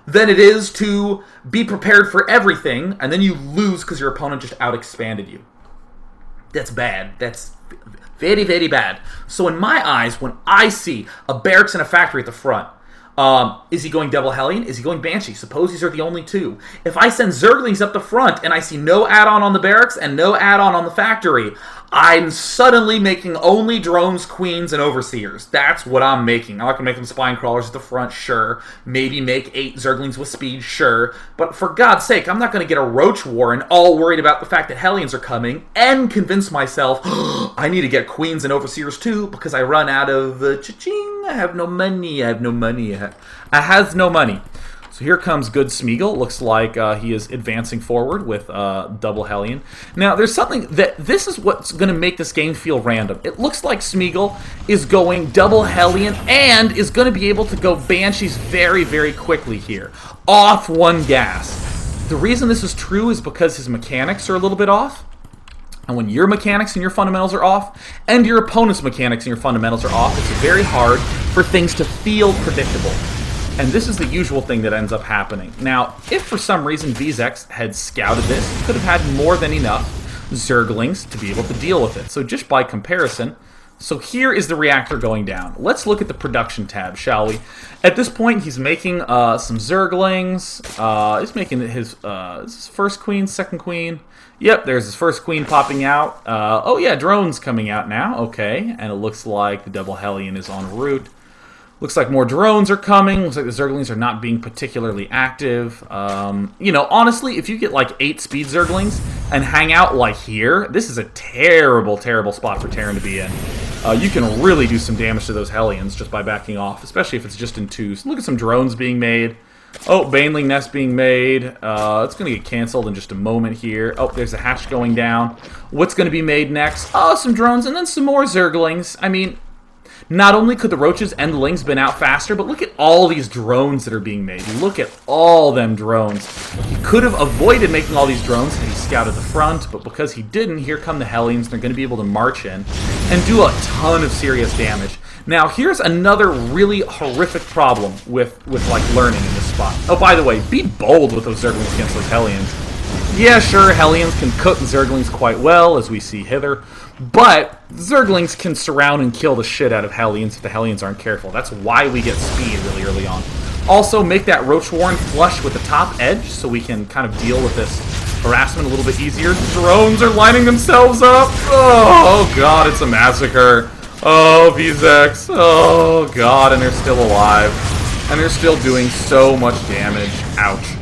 [SPEAKER 1] than it is to be prepared for everything, and then you lose because your opponent just out-expanded you. That's bad. That's very, very bad. So in my eyes, when I see a barracks and a factory at the front, is he going double Hellion? Is he going Banshee? Suppose these are the only 2. If I send Zerglings up the front and I see no add-on on the barracks and no add-on on the factory, I'm suddenly making only drones, queens, and overseers. That's what I'm making. I'm not going to make them spine crawlers at the front, sure. Maybe make 8 zerglings with speed, sure. But for God's sake, I'm not going to get a roach warren all worried about the fact that Hellions are coming and convince myself I need to get queens and overseers too because I run out of cha-ching. I have no money. I has no money. So here comes good Smeagol. Looks like he is advancing forward with double Hellion. Now, there's something that this is what's going to make this game feel random. It looks like Smeagol is going double Hellion and is going to be able to go Banshees very, very quickly here. Off one gas. The reason this is true is because his mechanics are a little bit off. And when your mechanics and your fundamentals are off, and your opponent's mechanics and your fundamentals are off, it's very hard for things to feel predictable. And this is the usual thing that ends up happening. Now, if for some reason VZX had scouted this, he could have had more than enough Zerglings to be able to deal with it. So just by comparison, so here is the reactor going down. Let's look at the production tab, shall we? At this point, he's making some Zerglings. He's making his first queen, second queen. Yep, there's his first queen popping out. Oh yeah, drones coming out now. Okay, and it looks like the double Hellion is en route. Looks like more drones are coming. Looks like the Zerglings are not being particularly active. You know, honestly, if you get like 8 speed Zerglings and hang out like here, this is a terrible, terrible spot for Terran to be in. You can really do some damage to those Hellions just by backing off, especially if it's just in 2s. Look at some drones being made. Oh, Baneling Nest being made. It's going to get canceled in just a moment here. Oh, there's a hatch going down. What's going to be made next? Oh, some drones and then some more Zerglings. I mean, not only could the roaches and the lings been out faster, but look at all these drones that are being made. Look at all them drones. He could have avoided making all these drones had he scouted the front, but because he didn't, here come the Hellions. They're going to be able to march in and do a ton of serious damage. Now, here's another really horrific problem with like learning in this spot. Oh, by the way, be bold with those Zerglings against those Hellions. Yeah, sure, Hellions can cook Zerglings quite well, as we see hither, but Zerglings can surround and kill the shit out of Hellions if the Hellions aren't careful. That's why we get speed really early on. Also, make that Roach Warren flush with the top edge so we can kind of deal with this harassment a little bit easier. Drones are lining themselves up. Oh god, it's a massacre. Oh, VZX. Oh god, and they're still alive. And they're still doing so much damage. Ouch.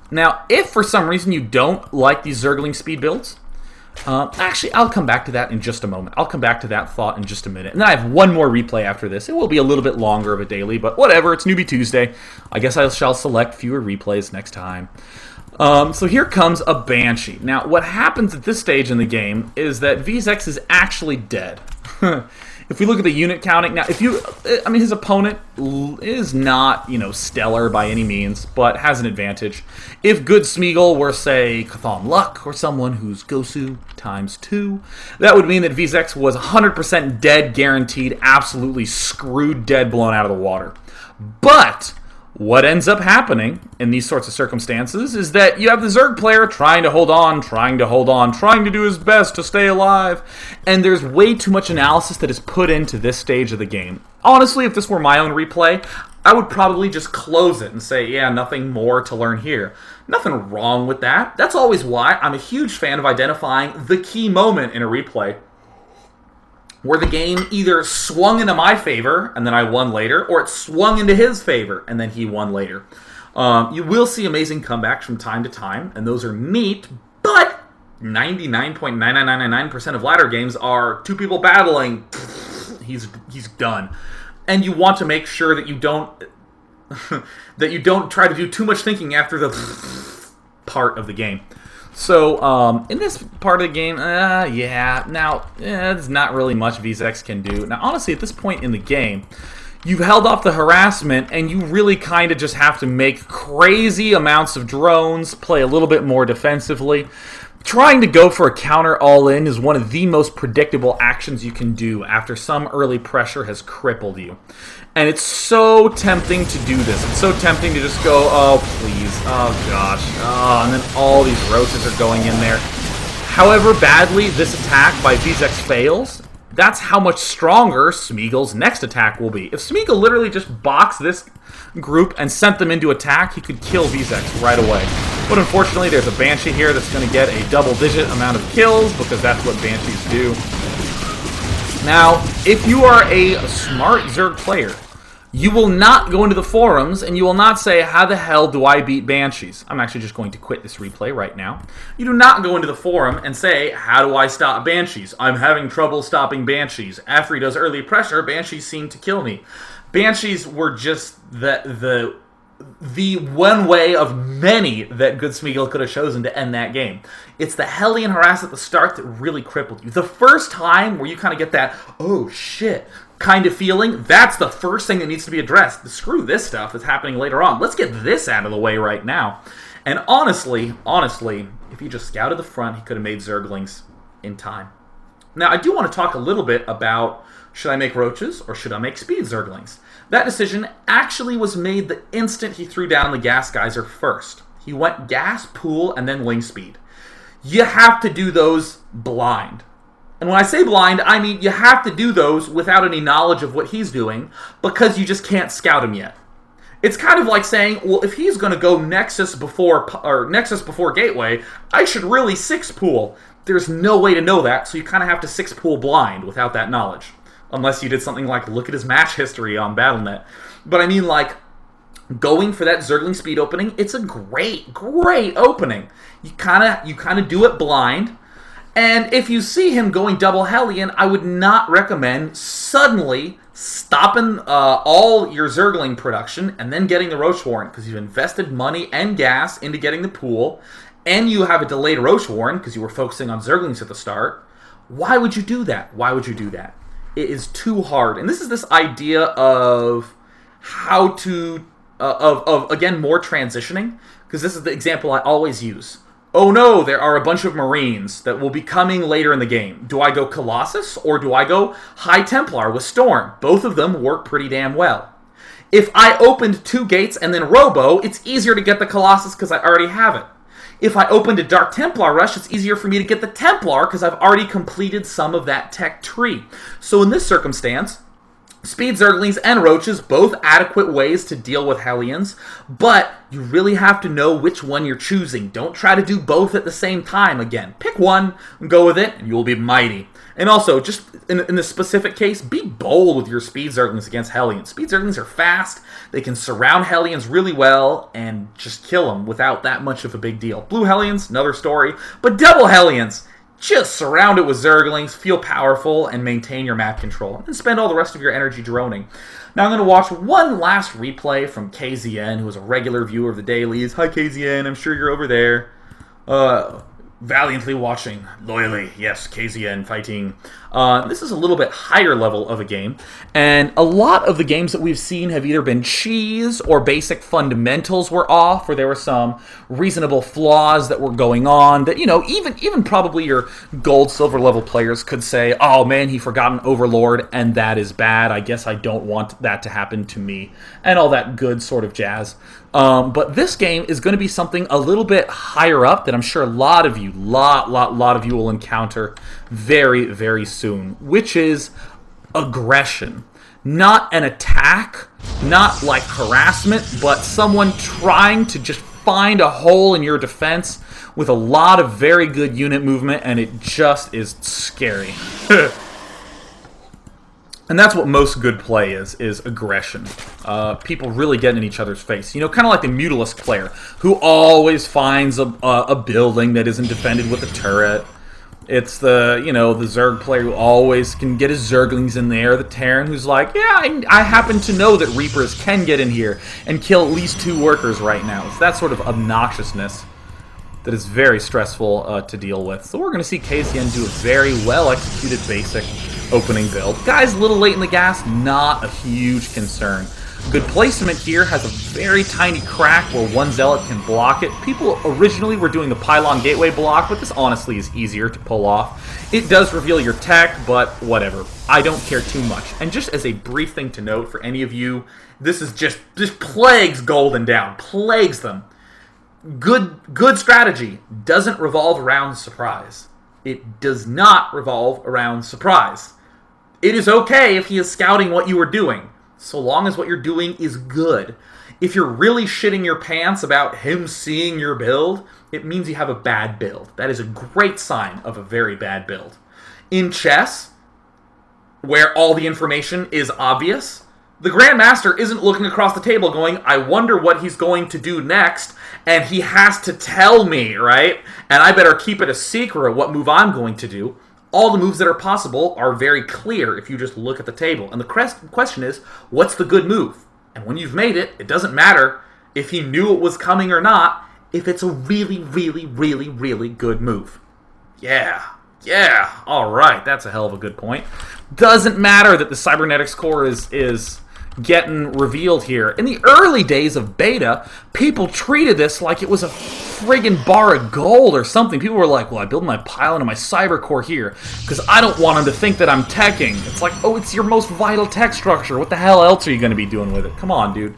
[SPEAKER 1] Now, if for some reason you don't like these Zergling speed builds, actually, I'll come back to that in just a moment. I'll come back to that thought in just a minute. And then I have one more replay after this. It will be a little bit longer of a daily, but whatever. It's Newbie Tuesday. I guess I shall select fewer replays next time. So here comes a Banshee. Now, what happens at this stage in the game is that VZX is actually dead. If we look at the unit counting, now, his opponent is not, stellar by any means, but has an advantage. If good Smeagol were, say, Cthulhu Luck, or someone who's Gosu times 2, that would mean that VZX was 100% dead, guaranteed, absolutely screwed dead, blown out of the water. But what ends up happening in these sorts of circumstances is that you have the Zerg player trying to hold on, trying to do his best to stay alive, and there's way too much analysis that is put into this stage of the game. Honestly, if this were my own replay, I would probably just close it and say, yeah, nothing more to learn here. Nothing wrong with that. That's always why I'm a huge fan of identifying the key moment in a replay, where the game either swung into my favor, and then I won later, or it swung into his favor, and then he won later. You will see amazing comebacks from time to time, and those are neat, but 99.99999% of ladder games are 2 people battling. He's done. And you want to make sure that you don't that you don't try to do too much thinking after the part of the game. So, in this part of the game, there's not really much VZX can do. Now, honestly, at this point in the game, you've held off the harassment, and you really kind of just have to make crazy amounts of drones, play a little bit more defensively. Trying to go for a counter all-in is one of the most predictable actions you can do after some early pressure has crippled you. And it's so tempting to do this. It's so tempting to just go, oh, please, oh, gosh, oh, and then all these roaches are going in there. However badly this attack by VZX fails, that's how much stronger Smeagol's next attack will be. If Smeagol literally just boxed this group and sent them into attack, he could kill VZX right away. But unfortunately, there's a Banshee here that's going to get a double-digit amount of kills, because that's what Banshees do. Now, if you are a smart Zerg player, you will not go into the forums and you will not say, how the hell do I beat Banshees? I'm actually just going to quit this replay right now. You do not go into the forum and say, how do I stop Banshees? I'm having trouble stopping Banshees. After he does early pressure, Banshees seem to kill me. Banshees were just the one way of many that Good Smeagol could have chosen to end that game. It's the Hellion harass at the start that really crippled you. The first time where you kind of get that, oh shit, kind of feeling, that's the first thing that needs to be addressed. Screw this stuff that's happening later on. Let's get this out of the way right now. And honestly, if he just scouted the front, he could have made Zerglings in time. Now, I do want to talk a little bit about, should I make Roaches or should I make Speed Zerglings? That decision actually was made the instant he threw down the Gas Geyser first. He went Gas, Pool, and then Wing Speed. You have to do those blind. And when I say blind, I mean you have to do those without any knowledge of what he's doing, because you just can't scout him yet. It's kind of like saying, well, if he's going to go Nexus before Gateway, I should really 6-pool. There's no way to know that, so you kind of have to 6-pool blind without that knowledge. Unless you did something like look at his match history on Battle.net. But I mean, like, going for that Zergling speed opening, it's a great opening. You kind of do it blind. And if you see him going double Hellion, I would not recommend suddenly stopping all your Zergling production and then getting the Roach Warren, because you've invested money and gas into getting the pool, and you have a delayed Roach Warren because you were focusing on Zerglings at the start. Why would you do that? Why would you do that? It is too hard. And this is this idea of how to, again, more transitioning, because this is the example I always use. Oh no, there are a bunch of Marines that will be coming later in the game. Do I go Colossus or do I go High Templar with Storm? Both of them work pretty damn well. If I opened 2 gates and then Robo, it's easier to get the Colossus because I already have it. If I opened a Dark Templar rush, it's easier for me to get the Templar because I've already completed some of that tech tree. So in this circumstance, Speed Zerglings and Roaches, both adequate ways to deal with Hellions, but you really have to know which one you're choosing. Don't try to do both at the same time again. Pick one and go with it, and you will be mighty. And also, just in this specific case, be bold with your Speed Zerglings against Hellions. Speed Zerglings are fast, they can surround Hellions really well, and just kill them without that much of a big deal. Blue Hellions, another story, but double Hellions! Just surround it with Zerglings, feel powerful, and maintain your map control. And spend all the rest of your energy droning. Now I'm going to watch one last replay from KZN, who is a regular viewer of the dailies. Hi KZN, I'm sure you're over there. Valiantly watching. Loyally, yes, KZN fighting. This is a little bit higher level of a game, and a lot of the games that we've seen have either been cheese or basic fundamentals were off, or there were some reasonable flaws that were going on that, you know, even probably your gold, silver level players could say, oh man, he forgot an Overlord, and that is bad. I guess I don't want that to happen to me, and all that good sort of jazz. But this game is going to be something a little bit higher up that I'm sure a lot of you will encounter very, very soon, which is aggression. Not an attack, not like harassment, but someone trying to just find a hole in your defense with a lot of very good unit movement, and it just is scary. And that's what most good play is aggression. People really getting in each other's face. You know, kind of like the Mutalisk player, who always finds a building that isn't defended with a turret. It's the Zerg player who always can get his Zerglings in there. The Terran who's like, yeah, I happen to know that Reapers can get in here and kill at least 2 workers right now. It's that sort of obnoxiousness that is very stressful to deal with. So we're going to see KCN do a very well-executed basic opening build. Guy's a little late in the gas, not a huge concern. Good placement here, has a very tiny crack where one Zealot can block it. People originally were doing the Pylon Gateway block, but this honestly is easier to pull off. It does reveal your tech, but whatever. I don't care too much. And just as a brief thing to note for any of you, this is just plagues Golden Dawn, plagues them. Good strategy doesn't revolve around surprise. It does not revolve around surprise. It is okay if he is scouting what you are doing, so long as what you're doing is good. If you're really shitting your pants about him seeing your build, it means you have a bad build. That is a great sign of a very bad build. In chess, where all the information is obvious, the Grandmaster isn't looking across the table going, I wonder what he's going to do next, and he has to tell me, right? And I better keep it a secret what move I'm going to do. All the moves that are possible are very clear if you just look at the table. And the question is, what's the good move? And when you've made it, it doesn't matter if he knew it was coming or not, if it's a really, really, really, really good move. Yeah, all right, that's a hell of a good point. Doesn't matter that the cybernetics core is getting revealed here. In the early days of beta, people treated this like it was a friggin' bar of gold or something. People were like, well, I build my pylon and my cyber core here because I don't want them to think that I'm teching. It's like, oh, it's your most vital tech structure. What the hell else are you going to be doing with it? Come on, dude.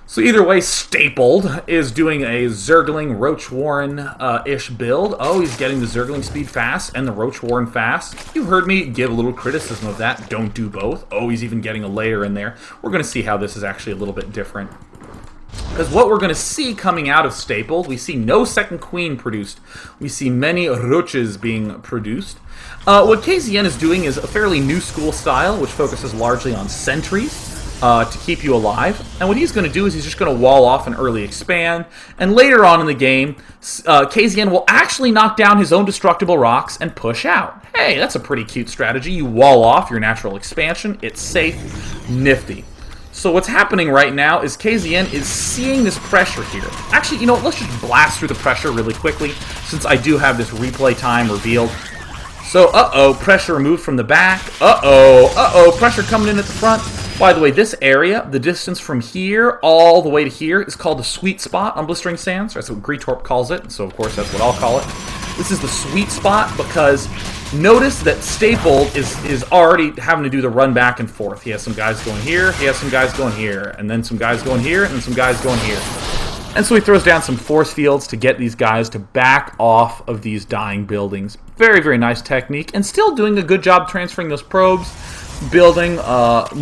[SPEAKER 1] So either way, Stapled is doing a Zergling Roach Warren-ish build. Oh, he's getting the Zergling speed fast and the Roach Warren fast. You've heard me give a little criticism of that. Don't do both. Oh, he's even getting a layer in there. We're going to see how this is actually a little bit different. Because what we're going to see coming out of Stapled, we see no second queen produced. We see many roaches being produced. What KZN is doing is a fairly new school style, which focuses largely on sentries. To keep you alive. And what he's going to do is he's just going to wall off and early expand. And later on in the game, KZN will actually knock down his own destructible rocks and push out. Hey, that's a pretty cute strategy. You wall off your natural expansion. It's safe, nifty. So what's happening right now is KZN is seeing this pressure here. Actually, you know what? Let's just blast through the pressure really quickly since I do have this replay time revealed. So, pressure removed from the back. Pressure coming in at the front. By the way, this area, the distance from here all the way to here, is called the sweet spot on Blistering Sands. That's what Greetorp calls it, so of course that's what I'll call it. This is the sweet spot because notice that Stapled is already having to do the run back and forth. He has some guys going here, he has some guys going here, and then some guys going here, and then some guys going here. And so he throws down some force fields to get these guys to back off of these dying buildings. Very, very nice technique, and still doing a good job transferring those probes, building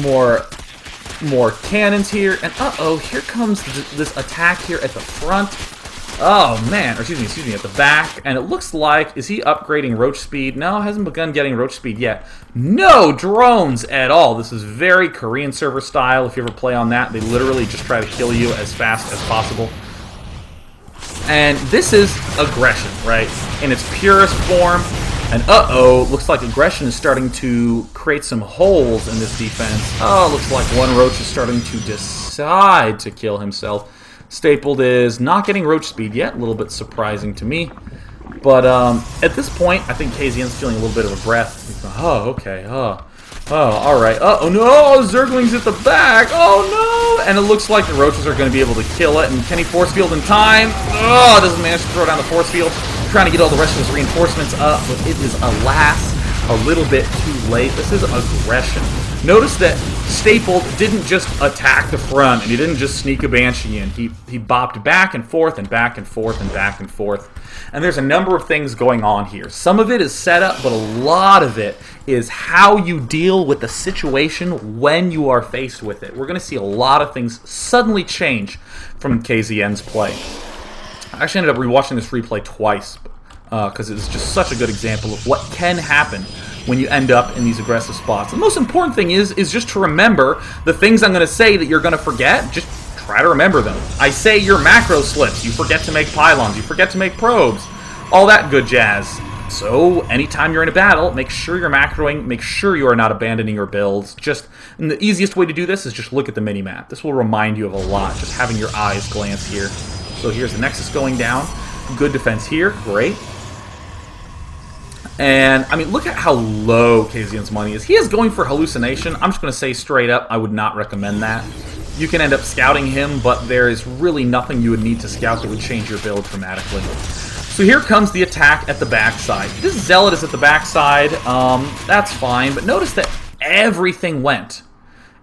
[SPEAKER 1] more cannons here, and here comes this attack here at the front. Oh man, or excuse me, at the back, and it looks like, is he upgrading roach speed? No, hasn't begun getting roach speed yet. No drones at all. This is very Korean server style. If you ever play on that, they literally just try to kill you as fast as possible. And this is aggression, right? In its purest form. And looks like aggression is starting to create some holes in this defense. Oh, looks like one roach is starting to decide to kill himself. Stapled is not getting roach speed yet, a little bit surprising to me. But at this point, I think KZN's feeling a little bit of a breath. He's going, okay, alright. Oh no, Zergling's at the back. Oh no! And it looks like the roaches are going to be able to kill it. And can he force field in time? Oh, doesn't manage to throw down the force field. Trying to get all the rest of his reinforcements up, but it is, alas, a little bit too late. This is aggression. Notice that Stapled didn't just attack the front, and he didn't just sneak a Banshee in. He bopped back and forth and back and forth and back and forth. And there's a number of things going on here. Some of it is setup, but a lot of it is how you deal with the situation when you are faced with it. We're going to see a lot of things suddenly change from KZN's play. I actually ended up rewatching this replay twice because it's just such a good example of what can happen when you end up in these aggressive spots. The most important thing is just to remember the things I'm going to say that you're going to forget. Just try to remember them. I say your macro slips. You forget to make pylons. You forget to make probes. All that good jazz. So anytime you're in a battle, make sure you're macroing. Make sure you are not abandoning your builds. And the easiest way to do this is just look at the mini-map. This will remind you of a lot, just having your eyes glance here. So here's the Nexus going down. Good defense here. Great. And, I mean, look at how low KZN's money is. He is going for hallucination. I'm just going to say straight up, I would not recommend that. You can end up scouting him, but there is really nothing you would need to scout that would change your build dramatically. So here comes the attack at the backside. This Zealot is at the backside. That's fine, but notice that everything went.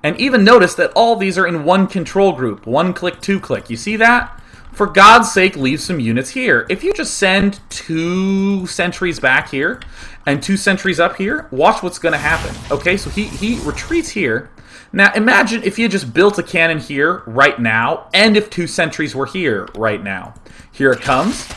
[SPEAKER 1] And even notice that all these are in one control group. One click, two click. You see that? For God's sake, leave some units here. If you just send 2 sentries back here and 2 sentries up here, watch what's going to happen. Okay, so he retreats here. Now, imagine if you just built a cannon here right now, and if 2 sentries were here right now. Here it comes.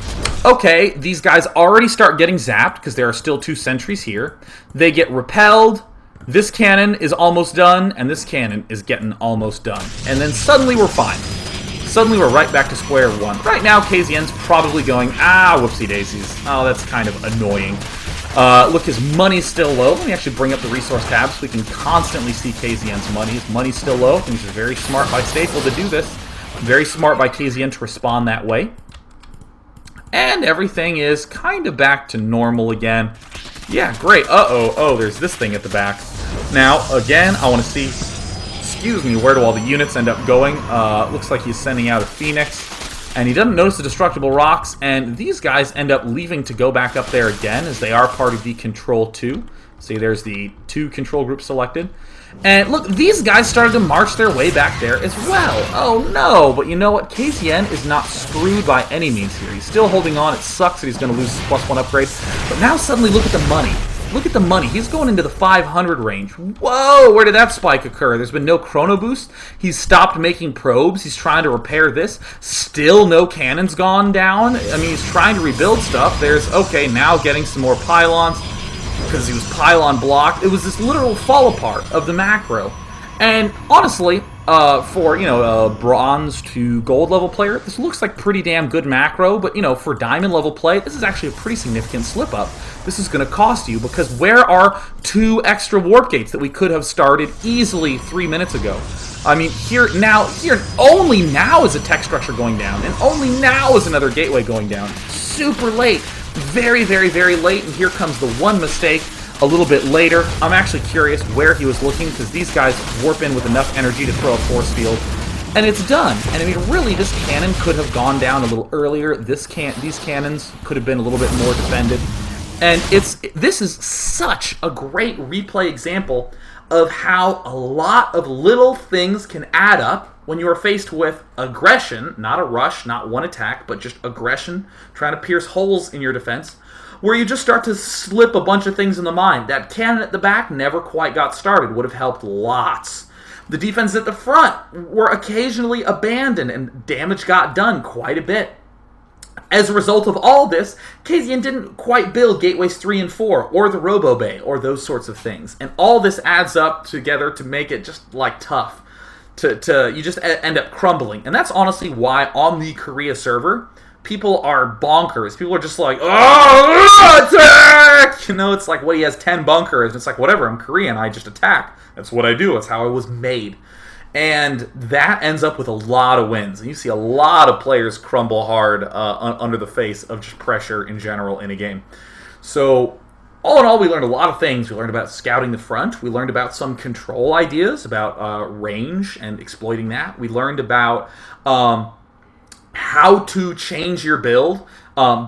[SPEAKER 1] Okay, these guys already start getting zapped because there are still 2 sentries here. They get repelled. This cannon is almost done, and this cannon is getting almost done. And then suddenly we're fine. Suddenly we're right back to square one. Right now, KZN's probably going, whoopsie daisies. Oh, that's kind of annoying. Look, his money's still low. Let me actually bring up the resource tab so we can constantly see KZN's money. His money's still low. I think it's very smart by Staple to do this. Very smart by KZN to respond that way. And everything is kind of back to normal again. Yeah, great. Oh, there's this thing at the back. Now, again, I want to see... Excuse me, where do all the units end up going? Looks like he's sending out a Phoenix, and he doesn't notice the destructible rocks, and these guys end up leaving to go back up there again, as they are part of the Control 2. See, there's the 2 control groups selected. And look, these guys started to march their way back there as well. Oh no, but you know what? KZN is not screwed by any means here. He's still holding on. It sucks that he's going to lose his +1 upgrade. But now suddenly look at the money. Look at the money. He's going into the 500 range. Whoa, where did that spike occur? There's been no chrono boost. He's stopped making probes. He's trying to repair this. Still no cannons gone down. I mean, he's trying to rebuild stuff. There's, okay, now getting some more pylons because he was pylon blocked. It was this literal fall apart of the macro. And honestly, for, a bronze to gold level player, this looks like pretty damn good macro, but, for diamond level play, this is actually a pretty significant slip up. This is going to cost you, because where are 2 extra warp gates that we could have started easily 3 minutes ago? I mean, only now is a tech structure going down, and only now is another gateway going down. Super late. Very, very, very late, and here comes the one mistake. A little bit later, I'm actually curious where he was looking, because these guys warp in with enough energy to throw a force field, and it's done. And I mean, really, this cannon could have gone down a little earlier. These cannons could have been a little bit more defended. And this is such a great replay example of how a lot of little things can add up when you are faced with aggression, not a rush, not one attack, but just aggression, trying to pierce holes in your defense, where you just start to slip a bunch of things in the mind. That cannon at the back never quite got started, would have helped lots. The defense at the front were occasionally abandoned, and damage got done quite a bit. As a result of all this, KZN didn't quite build Gateways 3 and 4, or the Robo Bay, or those sorts of things. And all this adds up together to make it just, tough. You just end up crumbling. And that's honestly why on the Korea server, people are bonkers. People are just like, oh, attack! It's like, he has 10 bunkers. It's like, whatever, I'm Korean, I just attack. That's what I do. That's how I was made. And that ends up with a lot of wins. And you see a lot of players crumble hard under the face of just pressure in general in a game. So, all in all, we learned a lot of things. We learned about scouting the front. We learned about some control ideas, about range and exploiting that. We learned about how to change your build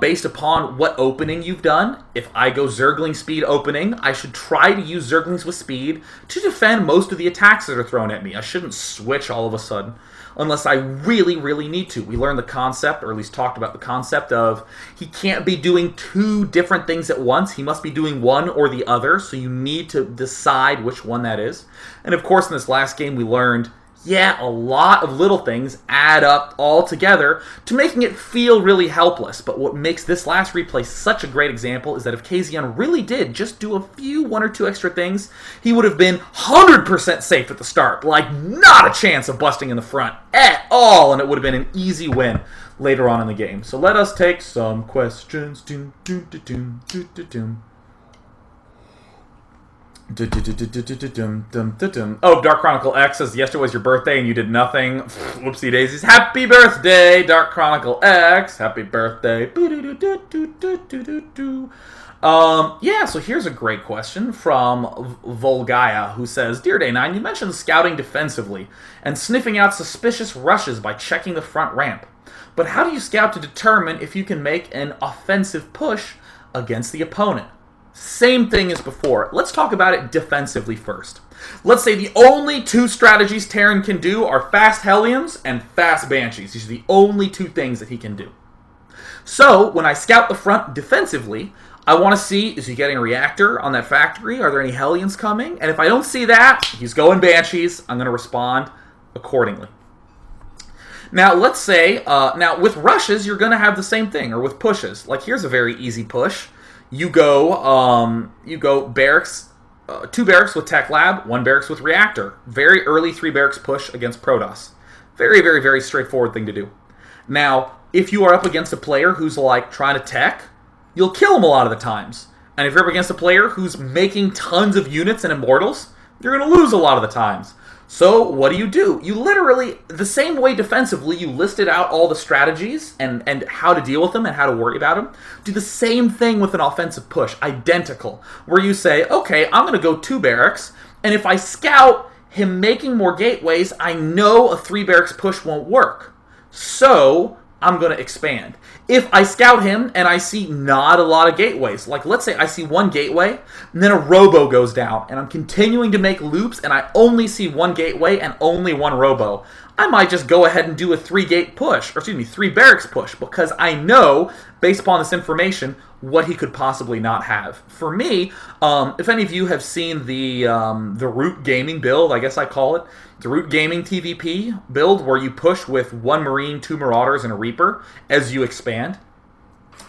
[SPEAKER 1] based upon what opening you've done. If I go Zergling speed opening, I should try to use Zerglings with speed to defend most of the attacks that are thrown at me. I shouldn't switch all of a sudden unless I really, really need to. We learned the concept, or at least talked about the concept of he can't be doing 2 different things at once. He must be doing one or the other, so you need to decide which one that is. And of course, in this last game, we learned a lot of little things add up all together to making it feel really helpless. But what makes this last replay such a great example is that if KZN really did just do a few 1 or 2 extra things, he would have been 100% safe at the start. Not a chance of busting in the front at all, and it would have been an easy win later on in the game. So let us take some questions. Oh, Dark Chronicle X says, yesterday was your birthday and you did nothing. Whoopsie daisies. Happy birthday, Dark Chronicle X. Happy birthday. So here's a great question from Volgaia, who says, Dear Day9, you mentioned scouting defensively and sniffing out suspicious rushes by checking the front ramp. But how do you scout to determine if you can make an offensive push against the opponent? Same thing as before. Let's talk about it defensively first. Let's say the only two strategies Terran can do are fast Hellions and fast Banshees. These are the only two things that he can do. So, when I scout the front defensively, I want to see, is he getting a reactor on that factory? Are there any Hellions coming? And if I don't see that, he's going Banshees. I'm going to respond accordingly. Now, let's say, with rushes, you're going to have the same thing, or with pushes. Like, here's a very easy push. You go barracks, 2 barracks with Tech Lab, 1 barracks with Reactor. Very early 3 barracks push against Protoss. Very, very, very straightforward thing to do. Now, if you are up against a player who's like trying to tech, you'll kill him a lot of the times. And if you're up against a player who's making tons of units and immortals, you're going to lose a lot of the times. So what do? You literally, the same way defensively, you listed out all the strategies and how to deal with them and how to worry about them. Do the same thing with an offensive push, identical, where you say, okay, I'm going to go 2 barracks, and if I scout him making more gateways, I know a 3 barracks push won't work. So I'm going to expand. If I scout him and I see not a lot of gateways, like let's say I see 1 gateway, and then a robo goes down, and I'm continuing to make loops, and I only see 1 gateway and only 1 robo, I might just go ahead and do a 3 barracks push, because I know, based upon this information, what he could possibly not have. For me, if any of you have seen the Root Gaming build, I guess I call it, the Root Gaming TVP build, where you push with 1 Marine, 2 Marauders, and a Reaper as you expand,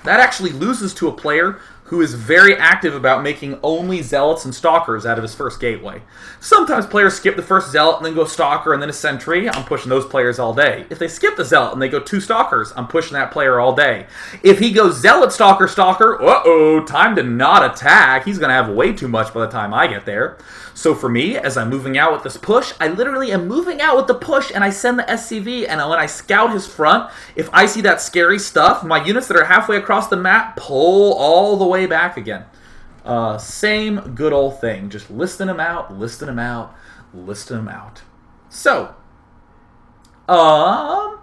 [SPEAKER 1] that actually loses to a player who is very active about making only Zealots and Stalkers out of his first gateway. Sometimes players skip the first Zealot and then go Stalker and then a Sentry. I'm pushing those players all day. If they skip the Zealot and they go 2 Stalkers, I'm pushing that player all day. If he goes Zealot, Stalker, Stalker, time to not attack. He's going to have way too much by the time I get there. So for me, as I'm moving out with this push, I literally am moving out with the push, and I send the SCV, and when I scout his front, if I see that scary stuff, my units that are halfway across the map pull all the way back again. Same good old thing. Just listing them out. So, I'm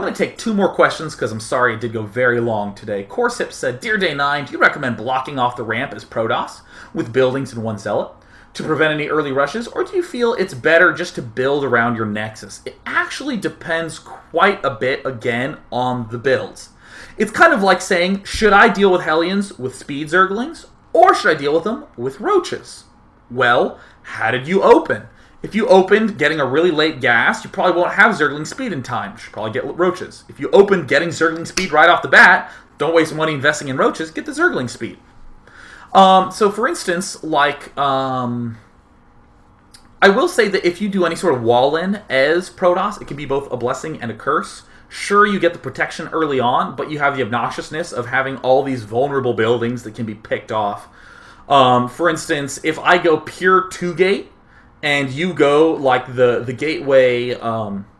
[SPEAKER 1] going to take 2 more questions because I'm sorry it did go very long today. Corsip said, Dear Day 9, do you recommend blocking off the ramp as Protoss with buildings and 1 Zealot to prevent any early rushes, or do you feel it's better just to build around your Nexus? It actually depends quite a bit, again, on the builds. It's kind of like saying, should I deal with Hellions with speed Zerglings, or should I deal with them with Roaches? Well, how did you open? If you opened getting a really late gas, you probably won't have Zergling speed in time. You should probably get Roaches. If you opened getting Zergling speed right off the bat, don't waste money investing in Roaches, get the Zergling speed. So for instance, like, I will say that if you do any sort of wall-in as Protoss, it can be both a blessing and a curse. Sure, you get the protection early on, but you have the obnoxiousness of having all these vulnerable buildings that can be picked off. For instance, if I go pure 2-gate, and you go like the gateway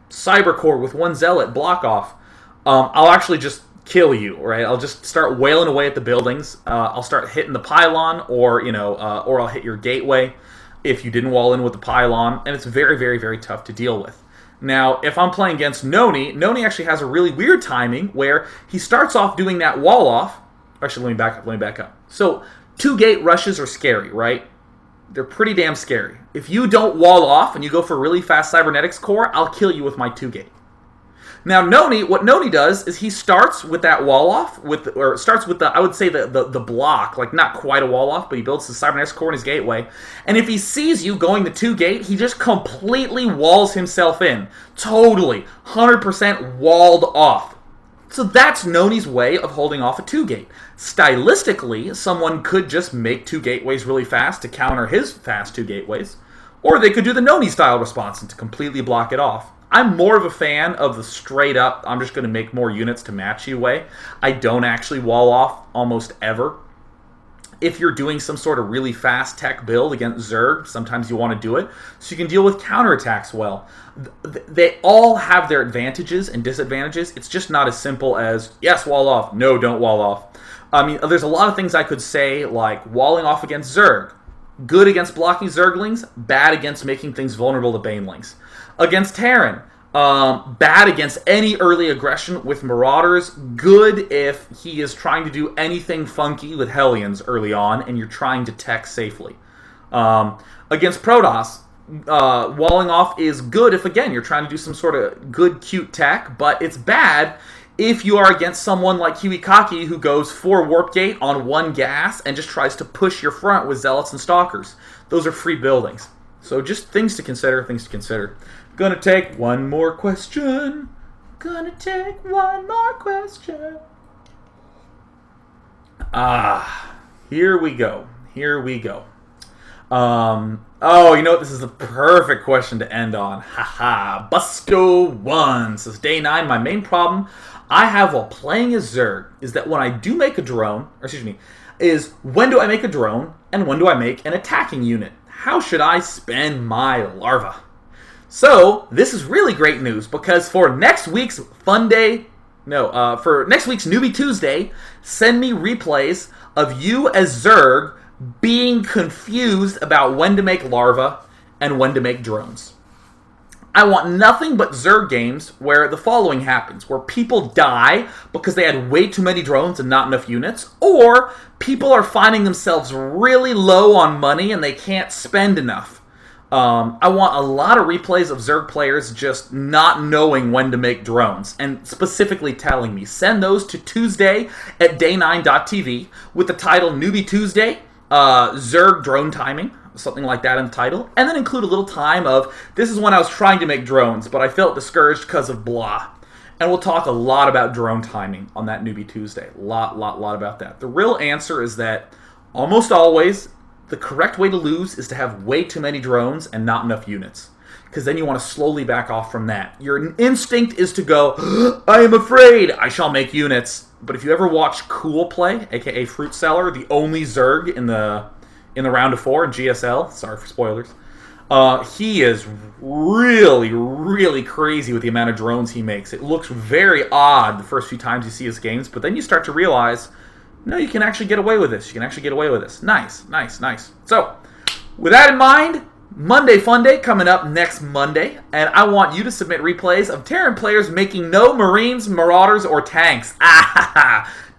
[SPEAKER 1] cyber core with 1 Zealot block off, I'll actually just kill you, right? I'll just start wailing away at the buildings. I'll start hitting the pylon, or I'll hit your gateway if you didn't wall in with the pylon, and it's very, very, very tough to deal with. Now, if I'm playing against Noni actually has a really weird timing where he starts off doing that wall off. Actually, let me back up. So, 2-gate rushes are scary, right? They're pretty damn scary. If you don't wall off and you go for a really fast cybernetics core, I'll kill you with my 2-gate. Now, what Noni does is he starts with that wall off, starts with I would say the block, like not quite a wall off, but he builds the cybernetics core in his gateway. And if he sees you going the 2-gate, he just completely walls himself in. Totally, 100% walled off. So that's Noni's way of holding off a 2-gate. Stylistically, someone could just make 2 gateways really fast to counter his fast 2 gateways, or they could do the Noni style response and to completely block it off. I'm more of a fan of the straight up, I'm just going to make more units to match you way. I don't actually wall off almost ever. If you're doing some sort of really fast tech build against Zerg, sometimes you want to do it so you can deal with counterattacks well. They all have their advantages and disadvantages. It's just not as simple as, yes, wall off, no, don't wall off. I mean, there's a lot of things I could say, like walling off against Zerg. Good against blocking Zerglings, bad against making things vulnerable to Banelings. Against Terran, Bad against any early aggression with Marauders. Good if he is trying to do anything funky with Hellions early on and you're trying to tech safely. Against Protoss, walling off is good if, again, you're trying to do some sort of good, cute tech, but it's bad if you are against someone like Huikaki who goes 4 Warp Gate on 1 gas and just tries to push your front with Zealots and Stalkers. Those are free buildings. So just things to consider, Gonna take one more question. Here we go. Oh, you know what? This is the perfect question to end on. Haha. Busco1 says, Day 9, my main problem I have while playing as Zerg is that when I do make a drone, is when do I make a drone and when do I make an attacking unit? How should I spend my larva? So, this is really great news because for next week's Newbie Tuesday, send me replays of you as Zerg being confused about when to make larva and when to make drones. I want nothing but Zerg games where the following happens, where people die because they had way too many drones and not enough units, or people are finding themselves really low on money and they can't spend enough. I want a lot of replays of Zerg players just not knowing when to make drones, and specifically telling me. Send those to Tuesday at day9.tv with the title Newbie Tuesday, Zerg drone timing, something like that in the title, and then include a little time of, this is when I was trying to make drones, but I felt discouraged because of blah. And we'll talk a lot about drone timing on that Newbie Tuesday. A lot about that. The real answer is that almost always, the correct way to lose is to have way too many drones and not enough units. Because then you want to slowly back off from that. Your instinct is to go, I am afraid, I shall make units. But if you ever watch Cool play, aka Fruit Seller, the only Zerg in the round of 4 in GSL, sorry for spoilers, he is really crazy with the amount of drones he makes. It looks very odd the first few times you see his games, but then you start to realize, no, you can actually get away with this. Nice. So, with that in mind, Monday Fun Day coming up next Monday, and I want you to submit replays of Terran players making no Marines, Marauders, or tanks.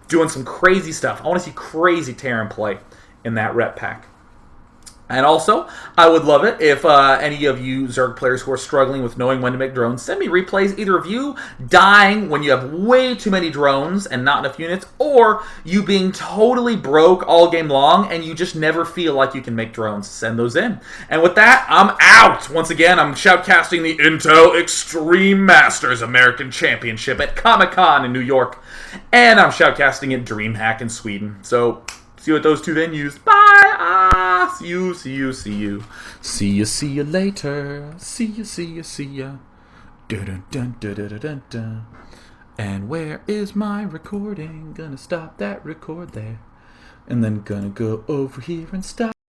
[SPEAKER 1] Doing some crazy stuff. I want to see crazy Terran play in that rep pack. And also, I would love it if any of you Zerg players who are struggling with knowing when to make drones, send me replays either of you dying when you have way too many drones and not enough units, or you being totally broke all game long and you just never feel like you can make drones. Send those in. And with that, I'm out. Once again, I'm shoutcasting the Intel Extreme Masters American Championship at Comic-Con in New York. And I'm shoutcasting at DreamHack in Sweden. So, see you at those 2 venues. Bye! See you. See you later. See ya. Dun. And where is my recording? Gonna stop that record there. And then gonna go over here and stop.